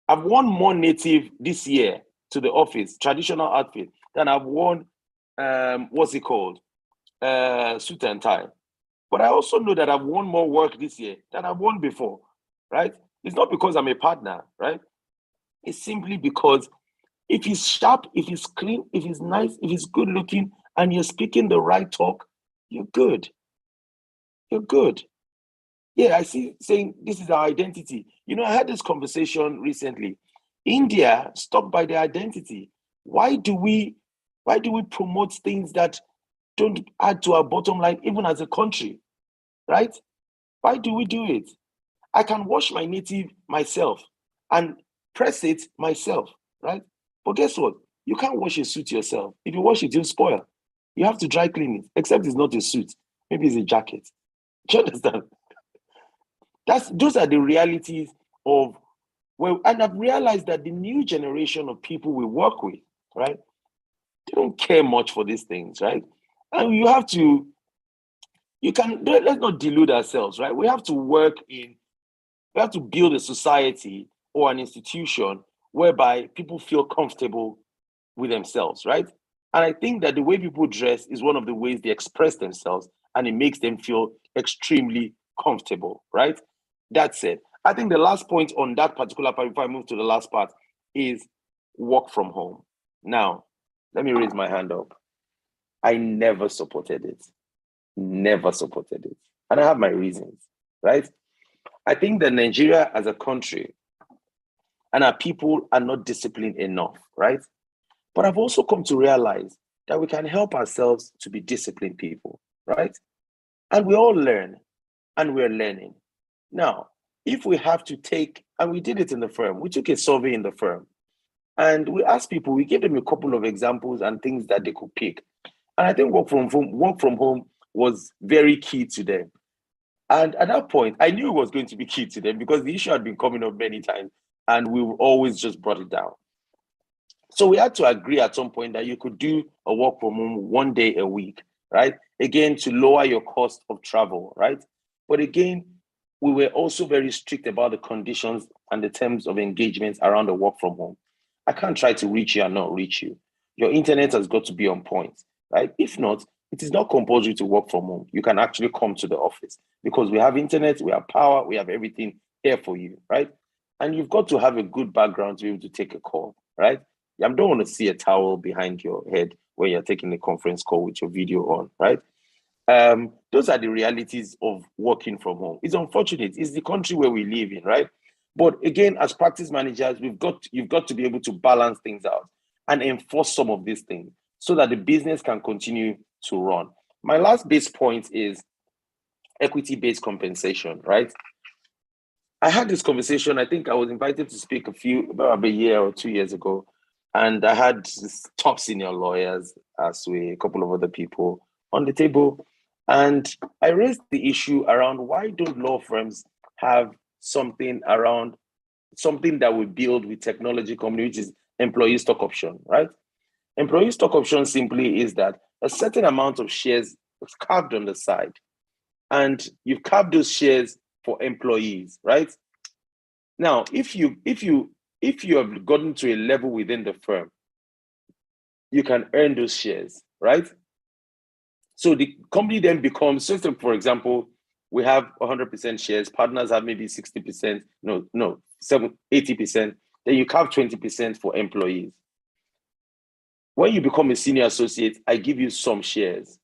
I've worn more native this year to the office, traditional outfit, than I've worn, what's it called? Suit and tie. But I also know that I've won more work this year than I've won before, right? It's not because I'm a partner, right? It's simply because if he's sharp, if he's clean, if he's nice, if he's good looking, and you're speaking the right talk, you're good. You're good. Yeah, I see saying this is our identity. You know, I had this conversation recently. India stuck by their identity. Why do we promote things that don't add to our bottom line, even as a country, right? Why do we do it? I can wash my native myself and press it myself, right? But guess what? You can't wash a suit yourself. If you wash it, you'll spoil. You have to dry clean it, except it's not a suit. Maybe it's a jacket. Do you understand? Those are the realities of, well, and I've realized that the new generation of people we work with, right? They don't care much for these things, right? And let's not delude ourselves, right? We have to build a society or an institution whereby people feel comfortable with themselves, right? And I think that the way people dress is one of the ways they express themselves, and it makes them feel extremely comfortable, right? That's it. I think the last point on that particular part, before I move to the last part, is work from home. Now, let me raise my hand up. I never supported it. Never supported it. And I have my reasons, right? I think that Nigeria as a country and our people are not disciplined enough, right? But I've also come to realize that we can help ourselves to be disciplined people, right? And we all learn, and we're learning. Now, if we have to take, and we did it in the firm, we took a survey in the firm, and we asked people, we gave them a couple of examples and things that they could pick. And I think work from home was very key to them. And at that point, I knew it was going to be key to them because the issue had been coming up many times and we always just brought it down. So we had to agree at some point that you could do a work from home 1 day a week, right? Again, to lower your cost of travel, right? But again, we were also very strict about the conditions and the terms of engagement around the work from home. I can't try to reach you and not reach you. Your internet has got to be on point, right? If not, it is not compulsory to work from home. You can actually come to the office because we have internet, we have power, we have everything here for you, right? And you've got to have a good background to be able to take a call, right? I don't want to see a towel behind your head when you're taking a conference call with your video on, right? Those are the realities of working from home. It's unfortunate. It's the country where we live in, right? But again, as practice managers, you've got to be able to balance things out and enforce some of these things so that the business can continue to run. My last base point is equity-based compensation, right? I had this conversation. I think I was invited to speak about a year or 2 years ago, and I had top senior lawyers, as we a couple of other people on the table, and I raised the issue around why don't law firms have something that we build with technology company, which is employee stock option, right? Employee stock option simply is that a certain amount of shares is carved on the side, and you've carved those shares for employees, right? Now, if you have gotten to a level within the firm, you can earn those shares, right? So the company then becomes, so for example, we have 100% shares, partners have maybe 60%, 80%, then you carve 20% for employees. When you become a senior associate, I give you some shares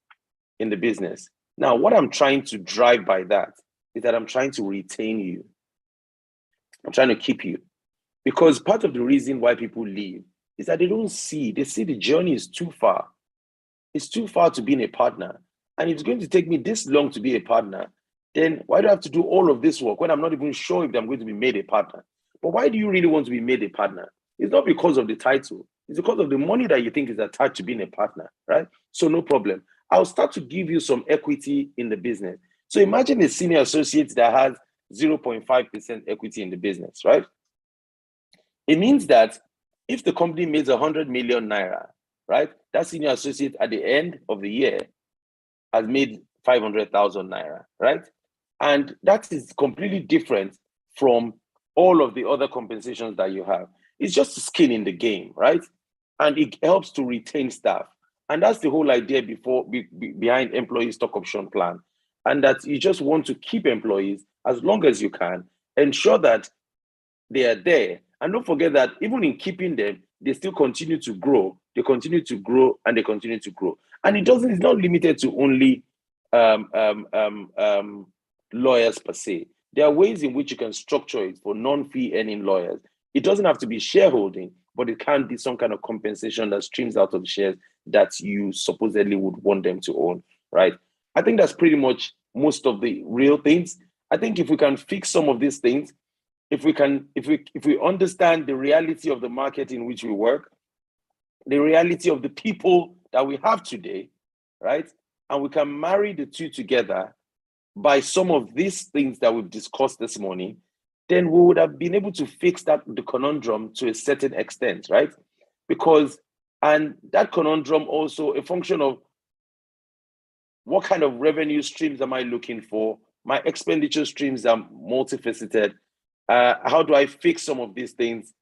in the business. Now, what I'm trying to drive by that is that I'm trying to retain you. I'm trying to keep you. Because part of the reason why people leave is that they see the journey is too far. It's too far to being a partner. And if it's going to take me this long to be a partner, then why do I have to do all of this work when I'm not even sure if I'm going to be made a partner? But why do you really want to be made a partner? It's not because of the title. It's because of the money that you think is attached to being a partner, right? So no problem. I'll start to give you some equity in the business. So imagine a senior associate that has 0.5% equity in the business, right? It means that if the company made 100 million naira, right, that senior associate at the end of the year has made 500,000 naira, right? And that is completely different from all of the other compensations that you have. It's just skin in the game, right? And it helps to retain staff. And that's the whole idea behind employee stock option plan. And that you just want to keep employees as long as you can, ensure that they are there. And don't forget that even in keeping them, they still continue to grow. They continue to grow and they continue to grow. And it's not limited to only lawyers per se. There are ways in which you can structure it for non-fee earning lawyers. It doesn't have to be shareholding, but it can be some kind of compensation that streams out of the shares that you supposedly would want them to own, right? I think that's pretty much most of the real things. I think if we can fix some of these things, if we understand the reality of the market in which we work, the reality of the people that we have today, right? And we can marry the two together by some of these things that we've discussed this morning, then we would have been able to fix the conundrum to a certain extent, right? And that conundrum also a function of what kind of revenue streams am I looking for? My expenditure streams are multifaceted. How do I fix some of these things?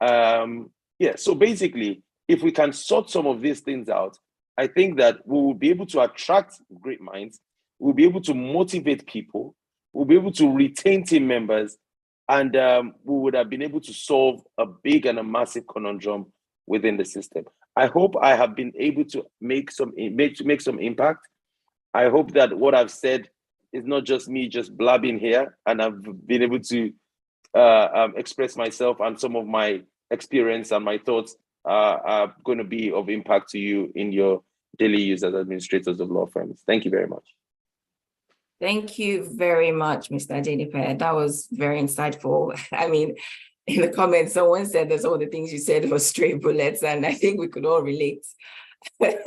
So basically, if we can sort some of these things out, I think that we will be able to attract great minds, we'll be able to motivate people, we'll be able to retain team members, and we would have been able to solve a big and a massive conundrum within the system. I hope I have been able to make some impact. I hope that what I've said is not just me just blabbing here, and I've been able to express myself, and some of my experience and my thoughts are going to be of impact to you in your daily use as administrators of law firms. Thank you very much. Thank you very much, Mr. Ajenipe. That was very insightful. I mean, in the comments, someone said that some of the things you said were straight bullets, and I think we could all relate. But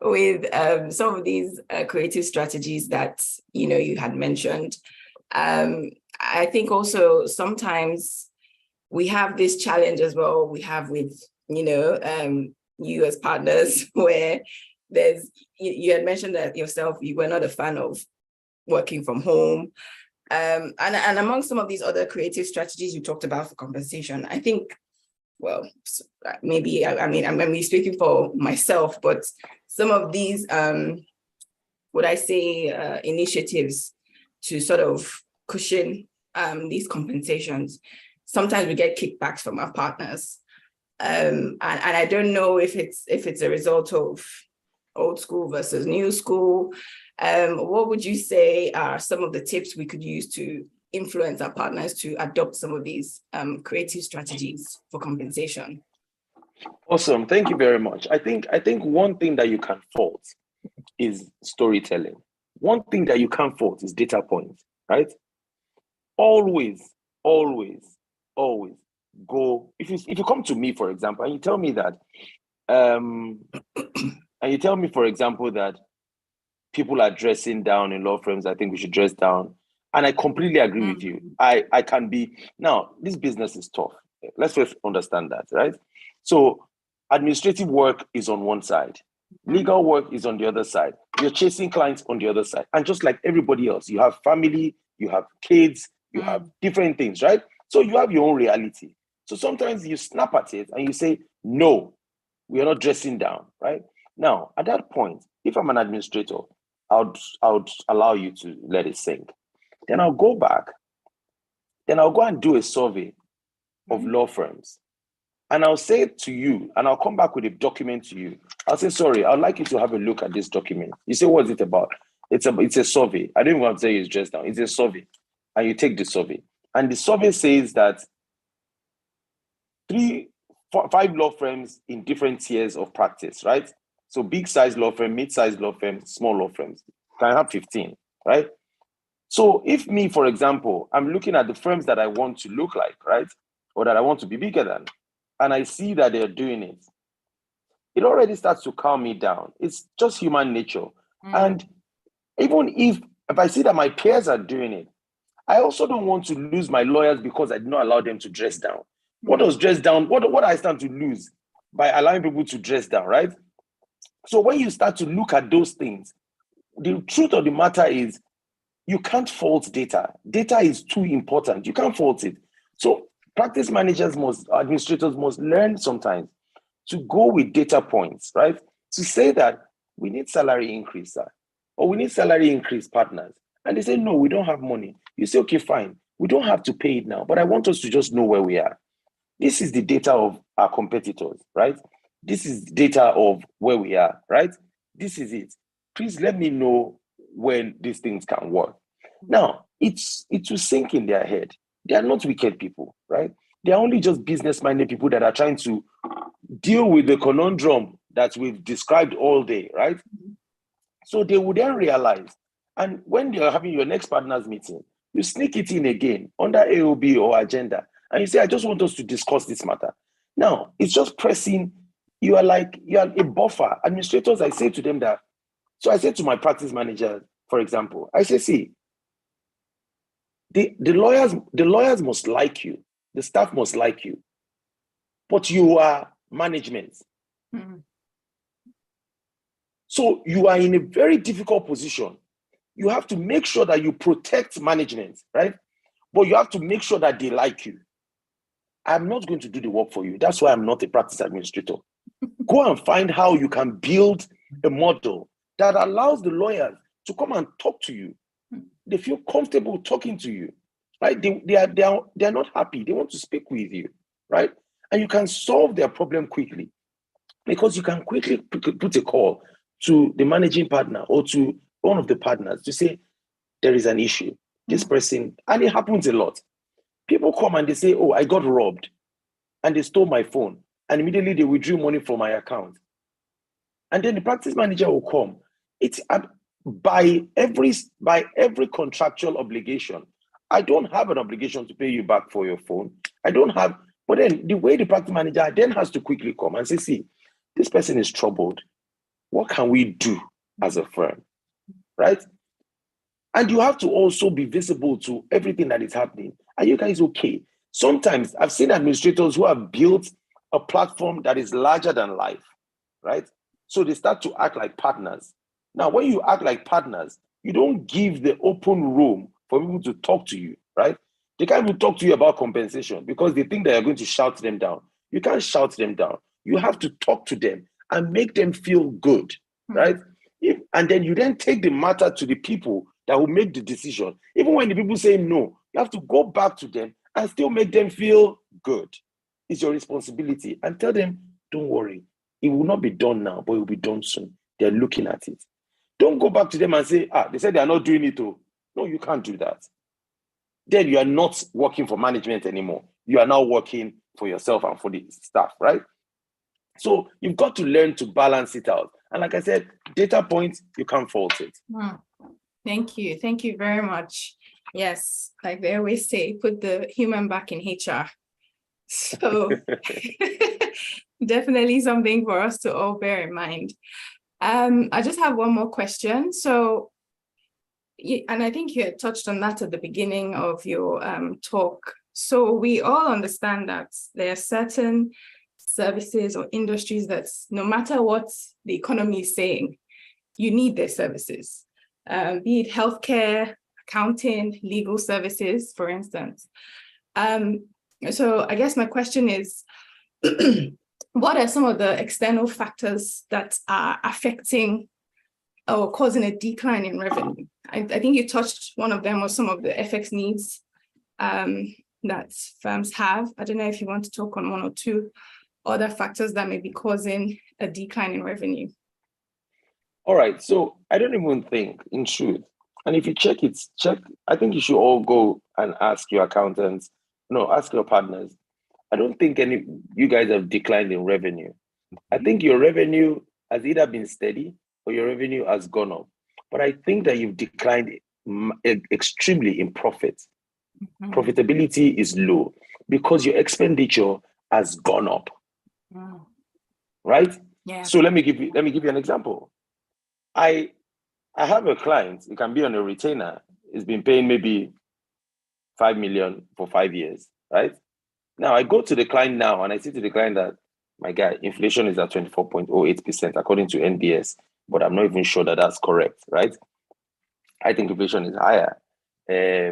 with some of these creative strategies that, you had mentioned. I think also sometimes we have this challenge as well, we have with, you as partners, where you had mentioned that yourself, you were not a fan of working from home. And among some of these other creative strategies you talked about for compensation, I think, well, maybe, I'm speaking for myself, but some of these, initiatives to sort of cushion these compensations, sometimes we get kickbacks from our partners. And I don't know if it's a result of old school versus new school. What would you say are some of the tips we could use to influence our partners to adopt some of these creative strategies for compensation? Awesome. Thank you very much. I think one thing that you can fault is storytelling. One thing that you can't fault is data points, right? Always go. If you come to me, for example, and you tell me that, for example, that people are dressing down in law firms, I think we should dress down. And I completely agree with you. I can be, now, this business is tough. Let's first understand that, right? So administrative work is on one side. Legal work is on the other side. You're chasing clients on the other side. And just like everybody else, you have family, you have kids, you have different things, right? So you have your own reality. So sometimes you snap at it and you say, no, we are not dressing down, right? Now, at that point, if I'm an administrator, I would allow you to let it sink. Then I'll go back. Then I'll go and do a survey of law firms. And I'll say to you, and I'll come back with a document to you. I'll say, sorry, I'd like you to have a look at this document. You say, what's it about? It's a survey. I don't even want to say it's just now. It's a survey. And you take the survey. And the survey says that 5 law firms in different tiers of practice, right? So big size law firm, mid-size law firm, small law firms. Can I have 15, right? So if me, for example, I'm looking at the firms that I want to look like, right? Or that I want to be bigger than, and I see that they're doing it, it already starts to calm me down. It's just human nature. And even if I see that my peers are doing it, I also don't want to lose my lawyers because I did not allow them to dress down. What does dress down? What I stand to lose by allowing people to dress down, right? So when you start to look at those things, the truth of the matter is you can't fault data. Data is too important. You can't fault it. So practice managers administrators must learn sometimes to go with data points, right? To say that we need salary increase, sir, or we need salary increase, partners. And they say, no, we don't have money. You say, okay, fine. We don't have to pay it now, but I want us to just know where we are. This is the data of our competitors, right? This is data of where we are, right? This is it. Please let me know when these things can work. Now, it will sink in their head. They are not wicked people, right? They are only just business-minded people that are trying to deal with the conundrum that we've described all day, right? So they would then realize, and when you're having your next partners meeting, you sneak it in again under AOB or agenda, and you say, I just want us to discuss this matter. Now, it's just pressing. You are a buffer. Administrators, I say to them that, so I say to my practice manager, for example, I say, see, the lawyers must like you, the staff must like you, but you are management. So you are in a very difficult position. You have to make sure that you protect management, right? But you have to make sure that they like you. I'm not going to do the work for you. That's why I'm not a practice administrator. Go and find how you can build a model that allows the lawyers to come and talk to you. They feel comfortable talking to you, right? They are not happy. They want to speak with you, right? And you can solve their problem quickly because you can quickly put a call to the managing partner or to one of the partners to say, there is an issue. This person, and it happens a lot. People come and they say, oh, I got robbed and they stole my phone and immediately they withdrew money from my account. And then the practice manager will come. It's by every contractual obligation. I don't have an obligation to pay you back for your phone. I don't have, but then the way the practice manager then has to quickly come and say, see, this person is troubled. what can we do as a firm, right? And you have to also be visible to everything that is happening. Are you guys okay? Sometimes I've seen administrators who have built a platform that is larger than life, right? So they start to act like partners. Now, when you act like partners, you don't give the open room for people to talk to you, right? They can't even talk to you about compensation because they think they are going to shout them down. You can't shout them down. You have to talk to them and make them feel good, right? And then you then take the matter to the people that will make the decision. Even when the people say no, you have to go back to them and still make them feel good. It's your responsibility. And tell them, don't worry, it will not be done now, but it will be done soon. They're looking at it. Don't go back to them and say, they said they are not doing it. Oh. No, you can't do that. Then you are not working for management anymore. You are now working for yourself and for the staff, right? So you've got to learn to balance it out. And like I said, data points, you can't fault it. Thank you. Thank you very much. Yes, like they always say, put the human back in HR. So definitely something for us to all bear in mind. I just have one more question. So, and I think you had touched on that at the beginning of your talk. So we all understand that there are certain services or industries that no matter what the economy is saying, you need their services, be it healthcare, accounting, legal services, for instance. So I guess my question is, what are some of the external factors that are affecting or causing a decline in revenue? I think you touched one of them was some of the FX needs that firms have. I don't know if you want to talk on one or two other factors that may be causing a decline in revenue. All right, so I don't even think, in truth, and if you check, I think you should all go and ask your accountants, ask your partners. I don't think you guys have declined in revenue. I think your revenue has either been steady or your revenue has gone up. But I think that you've declined extremely in profit. Profitability is low because your expenditure has gone up. Right? Yeah. So let me give you an example. I have a client, it can be on a retainer, it's been paying maybe 5 million for 5 years, right? Now I go to the client now and I say to the client that, my guy, inflation is at 24.08% according to NBS, but I'm not even sure that that's correct, right? I think inflation is higher. I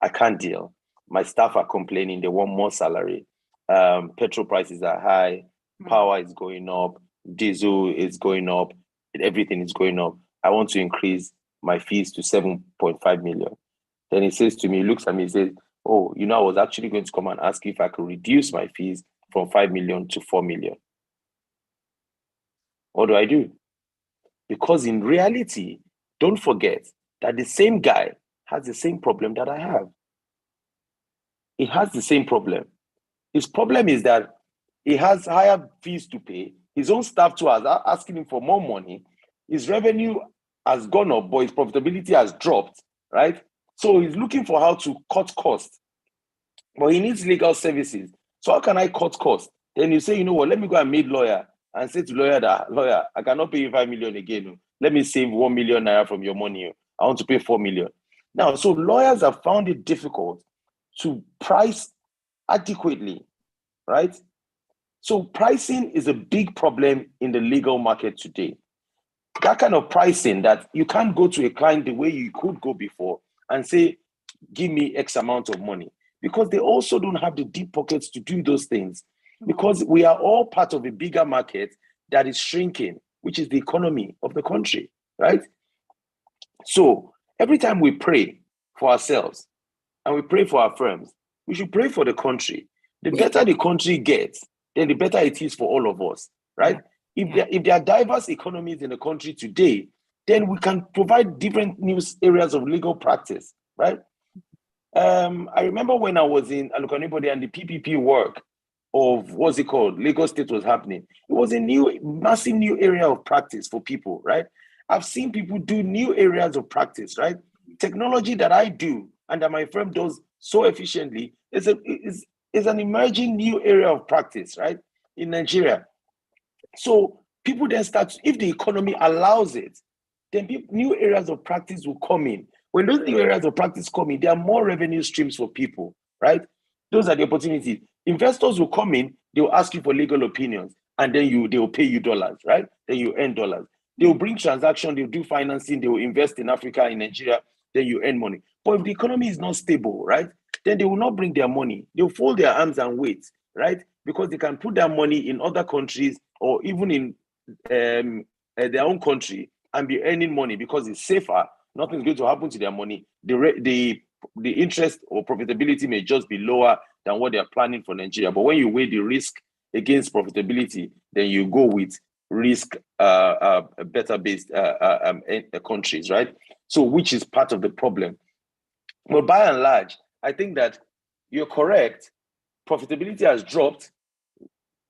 can't deal. My staff are complaining, they want more salary. Petrol prices are high, power is going up, diesel is going up, everything is going up. I want to increase my fees to 7.5 million. Then he says to me, he looks at me, he says, oh, I was actually going to come and ask you if I could reduce my fees from 5 million to 4 million. What do I do? Because in reality, don't forget that the same guy has the same problem that I have. He has the same problem. His problem is that he has higher fees to pay. His own staff too are asking him for more money. His revenue has gone up, but his profitability has dropped, right? So he's looking for how to cut costs. But he needs legal services. So how can I cut costs? Then you say, you know what, let me go and meet lawyer and say to lawyer, I cannot pay you 5 million again. Let me save 1 million naira from your money. I want to pay 4 million. Now, so lawyers have found it difficult to price adequately, right? So pricing is a big problem in the legal market today. That kind of pricing that you can't go to a client the way you could go before and say, give me X amount of money, because they also don't have the deep pockets to do those things, because we are all part of a bigger market that is shrinking, which is the economy of the country, right? So every time we pray for ourselves and we pray for our firms, we should pray for the country. The better the country gets, then the better it is for all of us, right? If there are diverse economies in the country today, then we can provide different new areas of legal practice, right? I remember when I was in Alukanibody and the PPP work of Lagos State was happening. It was a massive new area of practice for people, right? I've seen people do new areas of practice, right? Technology that I do and that my firm does so efficiently is an emerging new area of practice, right? In Nigeria. So people then start, if the economy allows it, then new areas of practice will come in. When those new areas of practice come in, there are more revenue streams for people, right? Those are the opportunities. Investors will come in, they will ask you for legal opinions, and then they will pay you dollars, right? Then you earn dollars. They will bring transaction, they'll do financing, they will invest in Africa, in Nigeria, then you earn money. But if the economy is not stable, right, then they will not bring their money. They'll fold their arms and wait, right? Because they can put their money in other countries or even in their own country and be earning money because it's safer. Nothing's going to happen to their money. The interest or profitability may just be lower than what they're planning for Nigeria. But when you weigh the risk against profitability, then you go with risk better based countries, right? So which is part of the problem. But by and large, I think that you're correct. Profitability has dropped.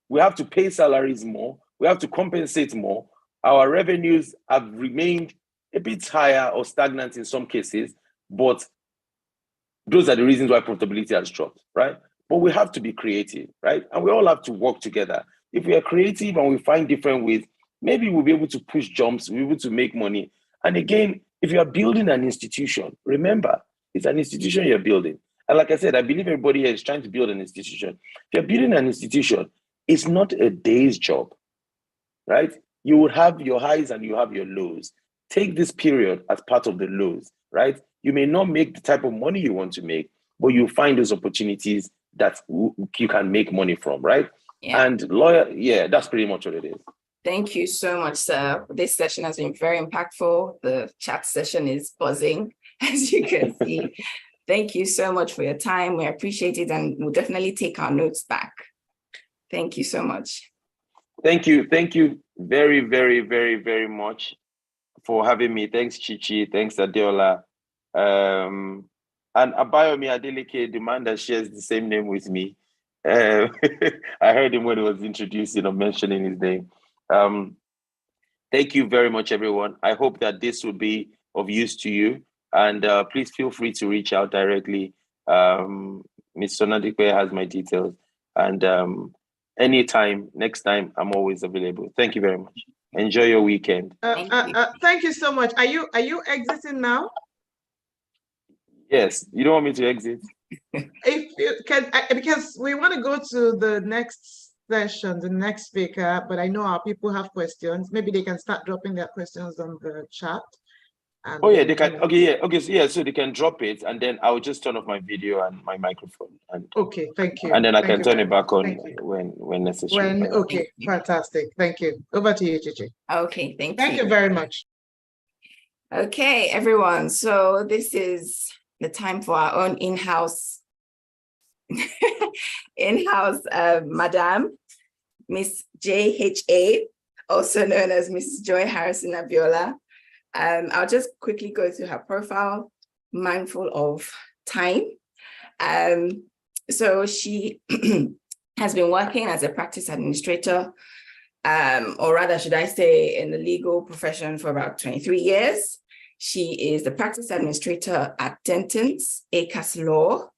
We have to pay salaries more. We have to compensate more. Our revenues have remained a bit higher or stagnant in some cases, but those are the reasons why profitability has dropped, right? But we have to be creative, right? And we all have to work together. If we are creative and we find different ways, maybe we'll be able to push jumps, we'll be able to make money. And again, if you are building an institution, remember, it's an institution you're building. And like I said, I believe everybody here is trying to build an institution. If you're building an institution, it's not a day's job, right? You will have your highs and you have your lows. Take this period as part of the lows, right? You may not make the type of money you want to make, but you find those opportunities that you can make money from, right? Yeah. And that's pretty much what it is. Thank you so much, sir. This session has been very impactful. The chat session is buzzing, as you can see. Thank you so much for your time. We appreciate it, and we'll definitely take our notes back. Thank you so much. Thank you. Thank you very, very, very, very much for having me. Thanks, Chichi. Thanks, Adeola. And Abayomi Adeleke, the man that shares the same name with me. I heard him when he was introducing or mentioning his name. Thank you very much, everyone. I hope that this will be of use to you. And please feel free to reach out directly. Ms. Sonadikwe has my details. And anytime, next time, I'm always available. Thank you very much. Enjoy your weekend. Thank you so much. Are you exiting now? Yes. You don't want me to exit? If you can, because we want to go to the next session, the next speaker, but I know our people have questions. Maybe they can start dropping their questions on the chat. Oh yeah, they can. Okay, yeah, okay, so yeah, so they can drop it, and then I'll just turn off my video and my microphone. And okay, thank you. And then I can turn it back on when necessary. Okay, fantastic. Thank you. Over to you, Chichi. Okay, thank you. Thank you very much. Okay, everyone. So this is the time for our own in-house Madam, Miss JHA, also known as Mrs. Joy Harrison Abiola. I'll just quickly go through her profile, mindful of time. So she has been working as a practice administrator, or rather, should I say, in the legal profession for about 23 years. She is the practice administrator at Denton's ACAS Law.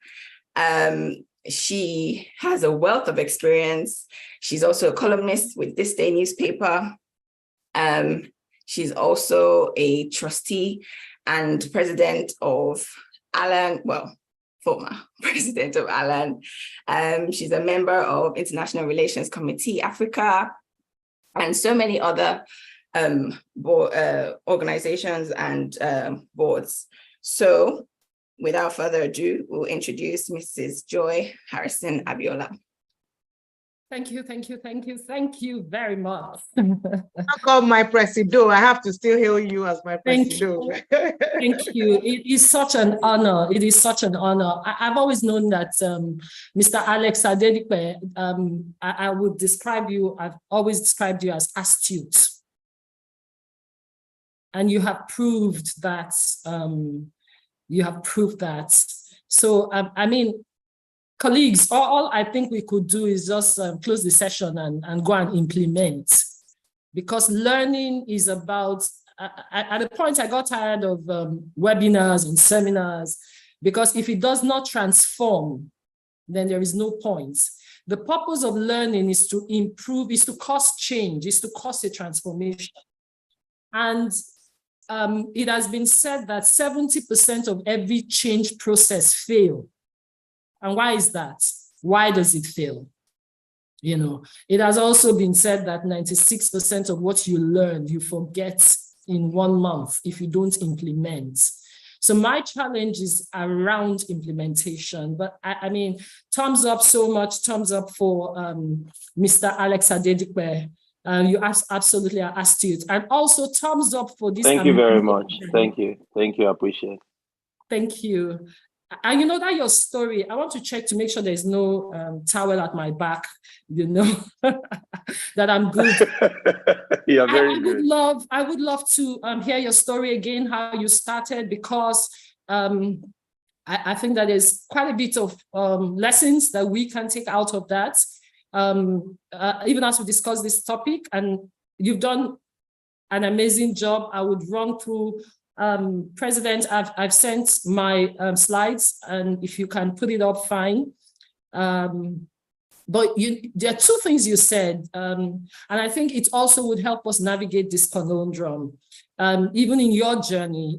She has a wealth of experience. She's also a columnist with This Day newspaper. She's also a trustee and president of Alan, well, former president of Alan. She's a member of International Relations Committee Africa and so many other organizations and boards. So without further ado, we'll introduce Mrs. Joy Harrison Abiola. Thank you very much. I call my presido. I have to still hail you as my presido. Thank you. It is such an honor. It is such an honor. I've always known that Mr. Alex Adedipe, I would describe you, I've always described you as astute. And you have proved that. So, I mean, colleagues, all I think we could do is just close the session and go and implement, because learning is about, at a point I got tired of webinars and seminars, because if it does not transform, then there is no point. The purpose of learning is to improve, is to cause change, is to cause a transformation. And it has been said that 70% of every change process fail. And why is that? Why does it fail? You know, it has also been said that 96% of what you learn, you forget in 1 month if you don't implement. So my challenge is around implementation, but I mean, thumbs up so much, thumbs up for Mr. Alex Adedipe. You absolutely are astute. And also thumbs up for this. Thank you very much. Thank you. Thank you. I appreciate it. Thank you. And you know that your story, I want to check to make sure there's no towel at my back, you know, that I'm good. Yeah, very good. I would love to hear your story again, how you started, because I think that there's quite a bit of lessons that we can take out of that, even as we discuss this topic. And you've done an amazing job. I would run through President, I've sent my slides, and if you can put it up, fine. But there are two things you said, and I think it also would help us navigate this conundrum. Even in your journey,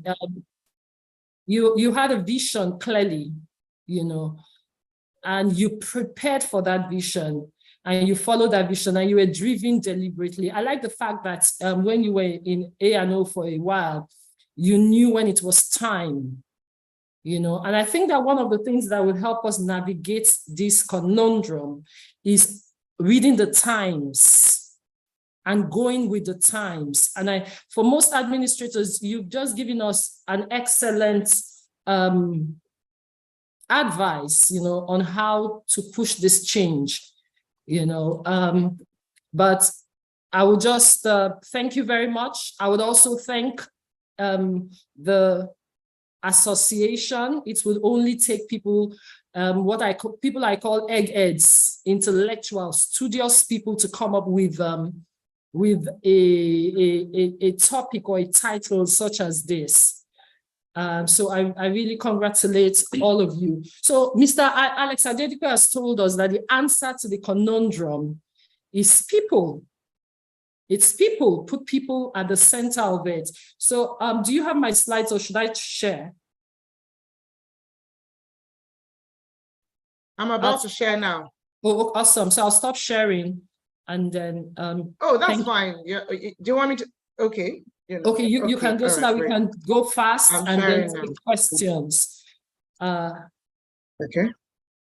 you had a vision clearly, you know, and you prepared for that vision, and you followed that vision, and you were driven deliberately. I like the fact that when you were in A&O for a while, you knew when it was time, you know, and I think that one of the things that would help us navigate this conundrum is reading the times and going with the times. And for most administrators, you've just given us an excellent advice, you know, on how to push this change, you know, but I would just thank you very much. I would also thank the association. It will only take people, people I call eggheads, intellectuals, studious people to come up with a topic or a title such as this. So I really congratulate all of you. So Mr. Alex Adedipe has told us that the answer to the conundrum is people. It's people, put people at the center of it. So do you have my slides, or should I share? I'm about to share now. Oh, awesome. So I'll stop sharing and then. Oh, that's fine. Yeah. Do you want me to? Okay. You know. Okay, you can go so that we can go fast and then take questions. Okay.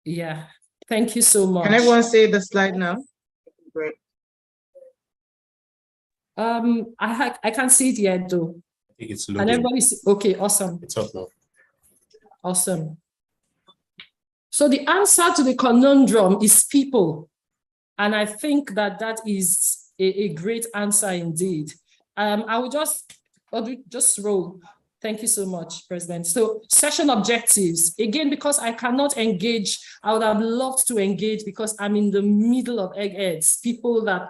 Yeah. Thank you so much. Can everyone see the slide now? Great. I can't see it yet though. I think it's loading. And everybody's okay, awesome. It's up now. Awesome. So the answer to the conundrum is people. And I think that that is a great answer indeed. I will just roll. Thank you so much, President. So session objectives, again, because I cannot engage, I would have loved to engage because I'm in the middle of eggheads, people that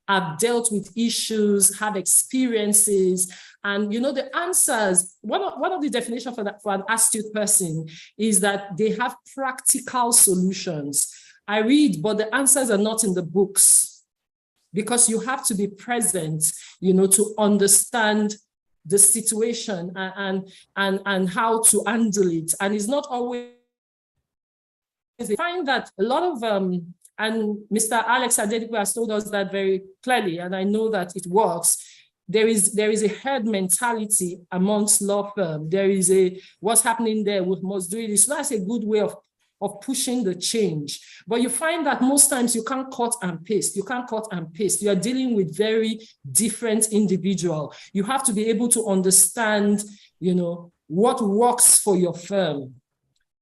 have dealt with issues, have experiences, and you know the answers. One of the definitions for an astute person is that they have practical solutions. I read, but the answers are not in the books because you have to be present, you know, to understand the situation and how to handle it. And it's not always. I find that a lot of and Mr. Alex Adedipe has told us that very clearly, and I know that it works. There is a herd mentality amongst law firms. There is what's happening there, we must do it. So that's a good way of pushing the change. But you find that most times you can't cut and paste. You can't cut and paste. You are dealing with very different individuals. You have to be able to understand, you know, what works for your firm.